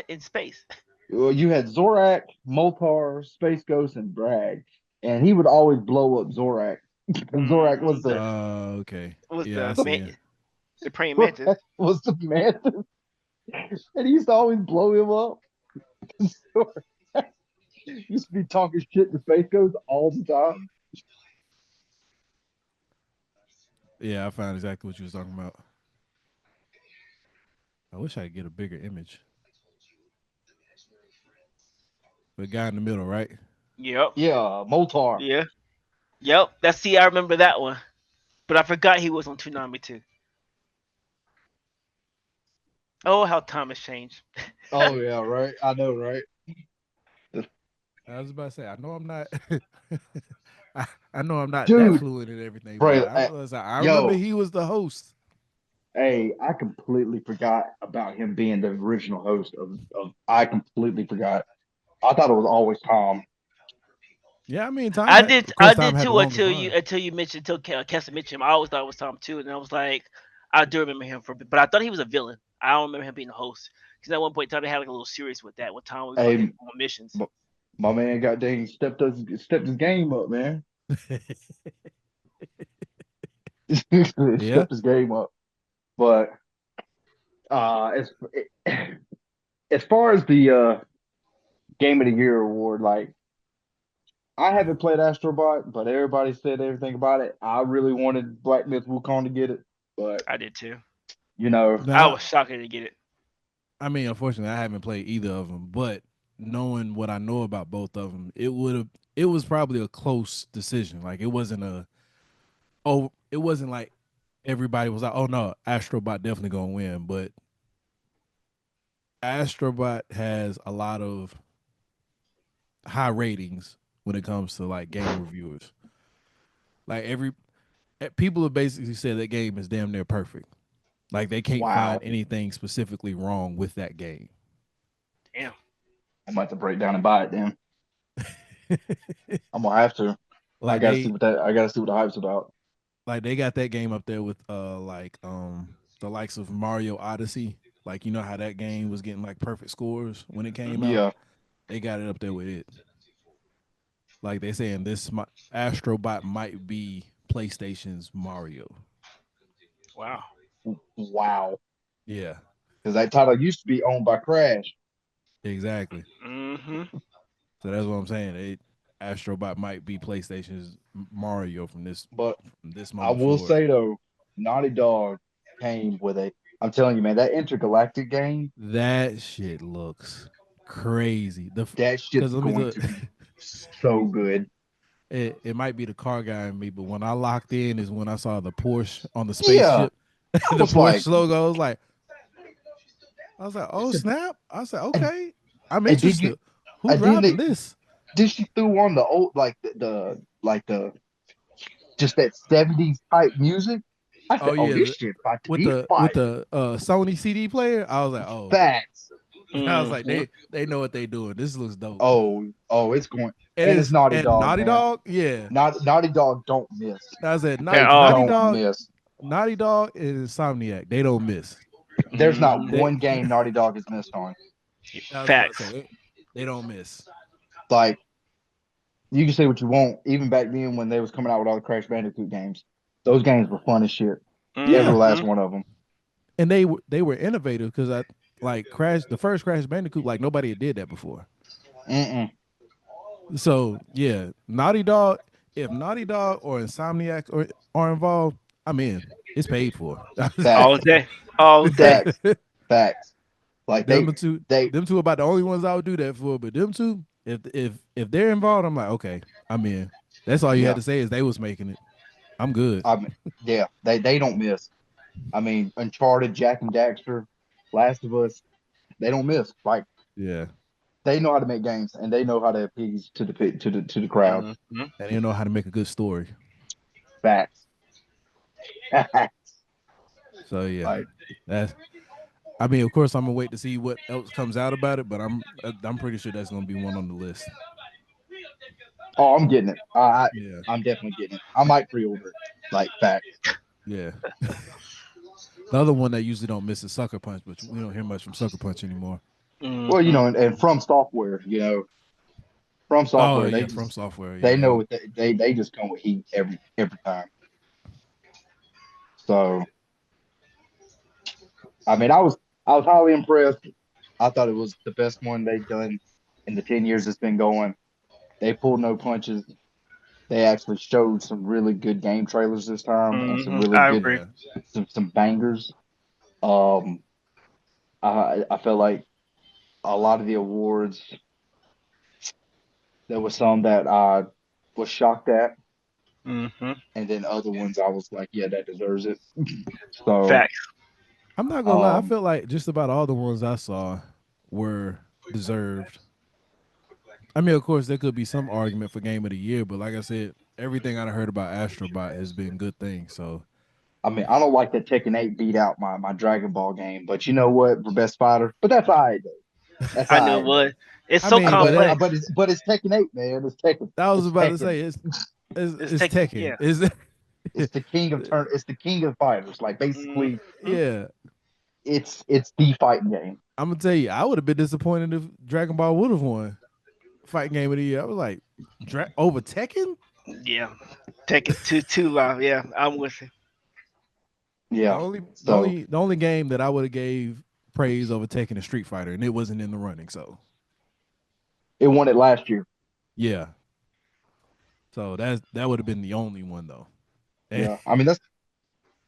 in space. Well, you had Zorak, Moltar, Space Ghost, and Bragg, and he would always blow up Zorak. And Zorak was Mm, the Okay. was Yeah, I the see it. the praying mantis? Zorak was the man, and he used to always blow him up. Zorak used to be talking shit to Space Ghost all the time. Yeah, I found exactly what you was talking about. I wish I could get a bigger image. The guy in the middle, right? Yep. Yeah, Moltar. Yeah. Yep. I remember that one, but I forgot he was on Toonami too. Oh, how time has changed. Oh yeah, right. I know, right? I was about to say, I know I'm not. I know I'm not that Dude, fluent in everything, but bro, I remember yo, he was the host. hey, I completely forgot about him being the original host of I completely forgot. I thought it was always Tom. Yeah, I mean, Tom I had, did. of I course, Tom did had the too longest run. until you mentioned Kessler mentioned him. I always thought it was Tom too, and I was like, I do remember him but I thought he was a villain. I don't remember him being a host because at one point in time they had like a little series with that when Tom was on his Hey, on missions. m- my man got dang stepped his game up, man. Yeah, Stepped his game up. But as as far as the Game of the Year award, like I haven't played Astrobot, but everybody said everything about it. I really wanted Black Myth Wukong to get it, but I did too. you know, I nah. was shocked to get it. I mean, unfortunately, I haven't played either of them, but knowing what I know about both of them, it would have. It was probably a close decision. Like it wasn't a. Oh, it wasn't like everybody was like, "Oh no, Astrobot definitely gonna win." But Astrobot has a lot of high ratings when it comes to like game reviewers. Like people have basically said that game is damn near perfect. Like they can't find wow, anything specifically wrong with that game. Damn. I'm about to break down and buy it. Then I'm gonna have to. like they I gotta see what the hype's about. like they got that game up there with the likes of Mario Odyssey. Like you know how that game was getting like perfect scores when it came out. Yeah, They got it up there with it. Like they saying Astrobot might be PlayStation's Mario. Wow. wow. Yeah, Because that title used to be owned by Crash. exactly. Mm-hmm. So that's what I'm saying. Astrobot might be PlayStation's Mario But from this I moment will forward. say though, Naughty Dog came with a. I'm telling you, man, that intergalactic game, That shit looks crazy. that shit's Because let me going tell to be so good. it might be the car guy in me, but when I locked in is when I saw the Porsche on the Yeah, spaceship, I the was like, Porsche logo. I was like, oh snap! I was like, and, okay, I'm and did you? interested. Who And then driving this? did she threw on the old like the just that 70s type music? I Oh said, oh, yeah, this shit about to with be the fire. Sony CD player. I was like, oh, Facts. I was like, Mm-hmm. they know what they doing. This looks dope. Oh, it's going, It and it's is Naughty and Dog, Naughty man. Dog, yeah. Naughty Dog don't miss. I said At They all. Naughty don't Dog, miss. Naughty Dog and Insomniac. They don't miss. There's not Mm-hmm. They one game Naughty Dog has missed on. I was about to say Facts. they don't miss. Like you can say what you want, even back then when they was coming out with all the Crash Bandicoot games. Those games were fun as shit. Yeah. Every last Mhm. one of them. And they were innovative because I like the first Crash Bandicoot, like nobody had did that before. Mm-mm. So yeah, Naughty Dog. If Naughty Dog or Insomniac are involved, I'm in. It's paid for. All Facts. day, all day. Facts. Facts. Like them two, they them two about the only ones I would do that for. But them two, if they're involved, I'm like, okay, I'm in. That's all you had yeah. to say is they was making it. I'm good. I mean, yeah, they don't miss. I mean, Uncharted, Jack and Daxter, Last of Us, they don't miss. Like Yeah, they know how to make games and they know how to appease to the crowd. Mhm. and they know how to make a good story. Facts. So yeah, Like, that's. I mean, of course, I'm gonna wait to see what else comes out about it, but I'm pretty sure that's gonna be one on the list. oh, I'm getting it. Yeah, I'm definitely getting it. I might pre-order it. Like facts. yeah. The other one that usually don't miss is Sucker Punch, but we don't hear much from Sucker Punch anymore. Well, Mhm. and from software, from Oh software, yeah, from software. they Yeah, know what they just come with heat every time. So I mean, I was highly impressed. I thought it was the best one they've done in the 10 years it's been going. They pulled no punches. They actually showed some really good game trailers this time and some Mhm. really I good agree. yeah, some bangers. Um, I felt like a lot of the awards. There was some that I was shocked at, Mhm. and then other ones I was like, yeah, that deserves it. So, Facts. I'm not gonna lie. I um, feel like just about all the ones I saw were deserved. I mean, of course, there could be some argument for Game of the Year, but like I said, everything I heard about Astrobot has been good things. So I mean, I don't like that Tekken 8 beat out my Dragon Ball game, but you know what? For best fighter, but that's all right though. That's I all knew it right though. would. It's I so mean, but complex. But it's Tekken 8, man. It's Tekken. I was It's about to Tekken. say It's it's taking. Tekken. Yeah. It's the king of turn. It's the king of fighters. Like basically, Mhm. Yeah. it's the fighting game. I'm gonna tell you, I would have been disappointed if Dragon Ball would have won fighting game of the year. I was like, over Tekken. Yeah. Taking too long. Yeah, I'm with you. The Yeah. only the So only the only game that I would have gave praise over Tekken is Street Fighter, and it wasn't in the running. So it won it last year. yeah, so that would have been the only one though. And Yeah. I mean that's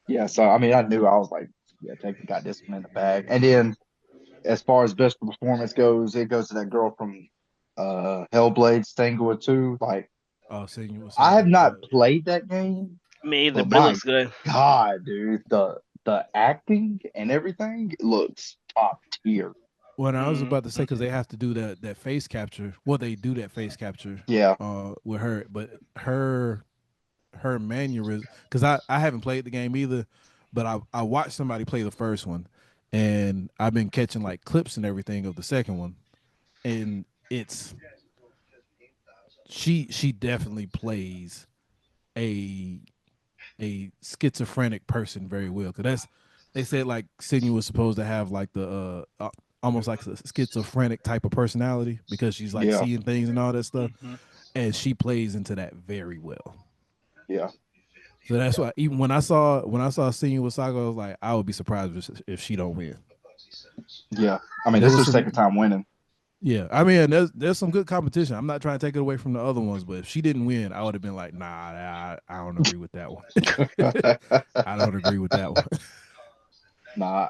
yeah. So I mean I knew I was like yeah, Tekken got this one in the bag. And then as far as best performance goes, it goes to that girl from Hellblade Stangua 2. Like oh, Senua I have Saga. Yeah. not played that game, Me either, but but it my looks good. God, dude, the acting and everything looks top tier. When I was Mhm. about to say because they have to do that face capture. Well, they do that face capture Yeah, with her, but her mannerism because I haven't played the game either, but I watched somebody play the first one, and I've been catching like clips and everything of the second one, and it's she definitely plays a schizophrenic person very well because that's they said like Sydney was supposed to have like the almost like a schizophrenic type of personality because she's like yeah, seeing things and all that stuff, Mhm. and she plays into that very well. yeah, So that's why even when I saw Senior Saga, I was like, I would be surprised if she don't win. yeah. I mean, There this is was her second some, time winning. yeah. I mean, there's some good competition. I'm not trying to take it away from the other ones, but if she didn't win, I would have been like, nah, I don't agree with that one. I don't agree with that one. Nah,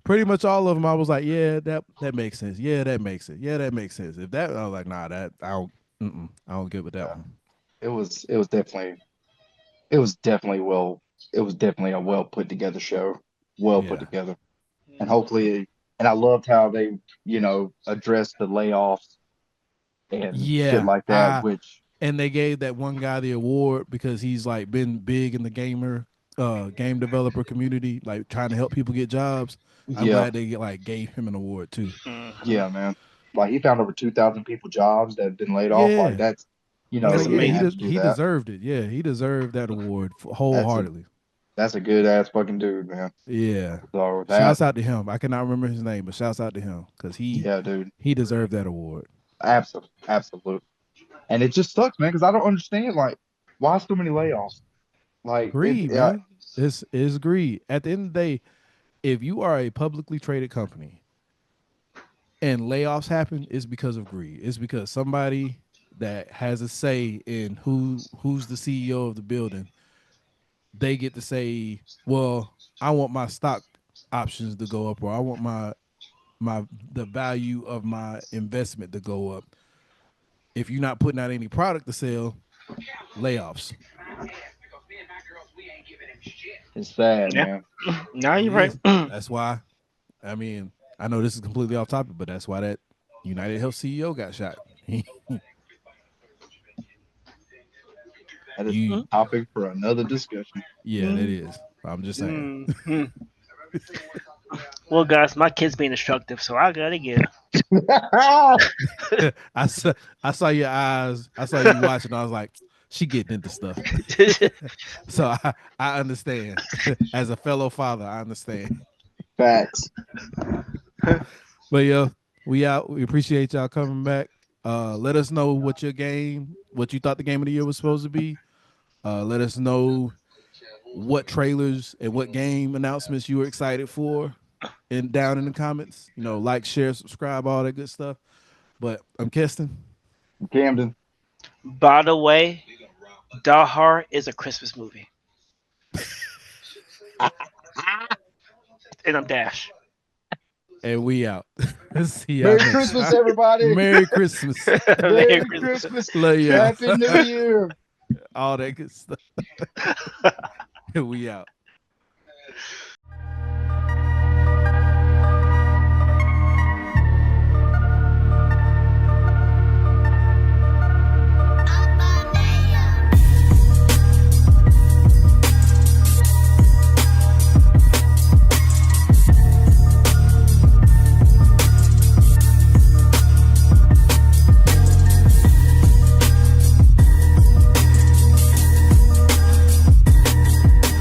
Pretty much all of them. I was like, yeah, that makes sense. Yeah, that makes it. Yeah, that makes sense. If that, I was like, nah, that I don't get with that yeah. one. It was definitely it was definitely a well put together show, well put Yeah, together, and Mhm. hopefully, and I loved how they addressed the layoffs and shit yeah. like that, which And they gave that one guy the award because he's like been big in the game developer community, like trying to help people get jobs. I'm yeah, glad they gave him an award too. Mhm. yeah, man. Like he found over 2,000 people jobs that have been laid off. Like Yeah, that's, I was That's like, you yeah, didn't amazing. have to do he that. deserved it. Yeah, he deserved that award That's a wholeheartedly. that's a good ass fucking dude, man. Yeah, So that, shouts out to him. I cannot remember his name, but shouts out to him because yeah, dude, he deserved that award. absolutely. And it just sucks, man, because I don't understand like why so many layoffs. Like Greed, man. It's greed. At the end of the day, if you are a publicly traded company and layoffs happen, it's because of greed. It's because somebody that has a say in who's the CEO of the building, they get to say, well, I want my stock options to go up, or I want my the value of my investment to go up. If you're not putting out any product to sell, layoffs. it's sad, Yeah. man. No, It you're right. is. That's why. I mean, I know this is completely off topic, but that's why that United Health CEO got shot. That is You, a topic for another discussion. yeah, that is. I'm just saying. Mhm. Well, guys, my kid's being destructive, so I gotta get. I saw, I saw your eyes. I saw you watching. I was like, she getting into stuff. So I understand. As a fellow father, I understand. Facts. But yo, we out. We appreciate y'all coming back. Let us know what you thought the game of the year was supposed to be. Let us know what trailers and what game announcements you were excited for, and down in the comments. Like, share, subscribe, all that good stuff. But I'm Keston. Camden. By the way, Die Hard is a Christmas movie, and I'm Dash. And we out. See y'all Merry next Christmas, time. everybody. Merry Christmas. Merry Merry Christmas. Love y'all. Happy New Year. All that good stuff. We out.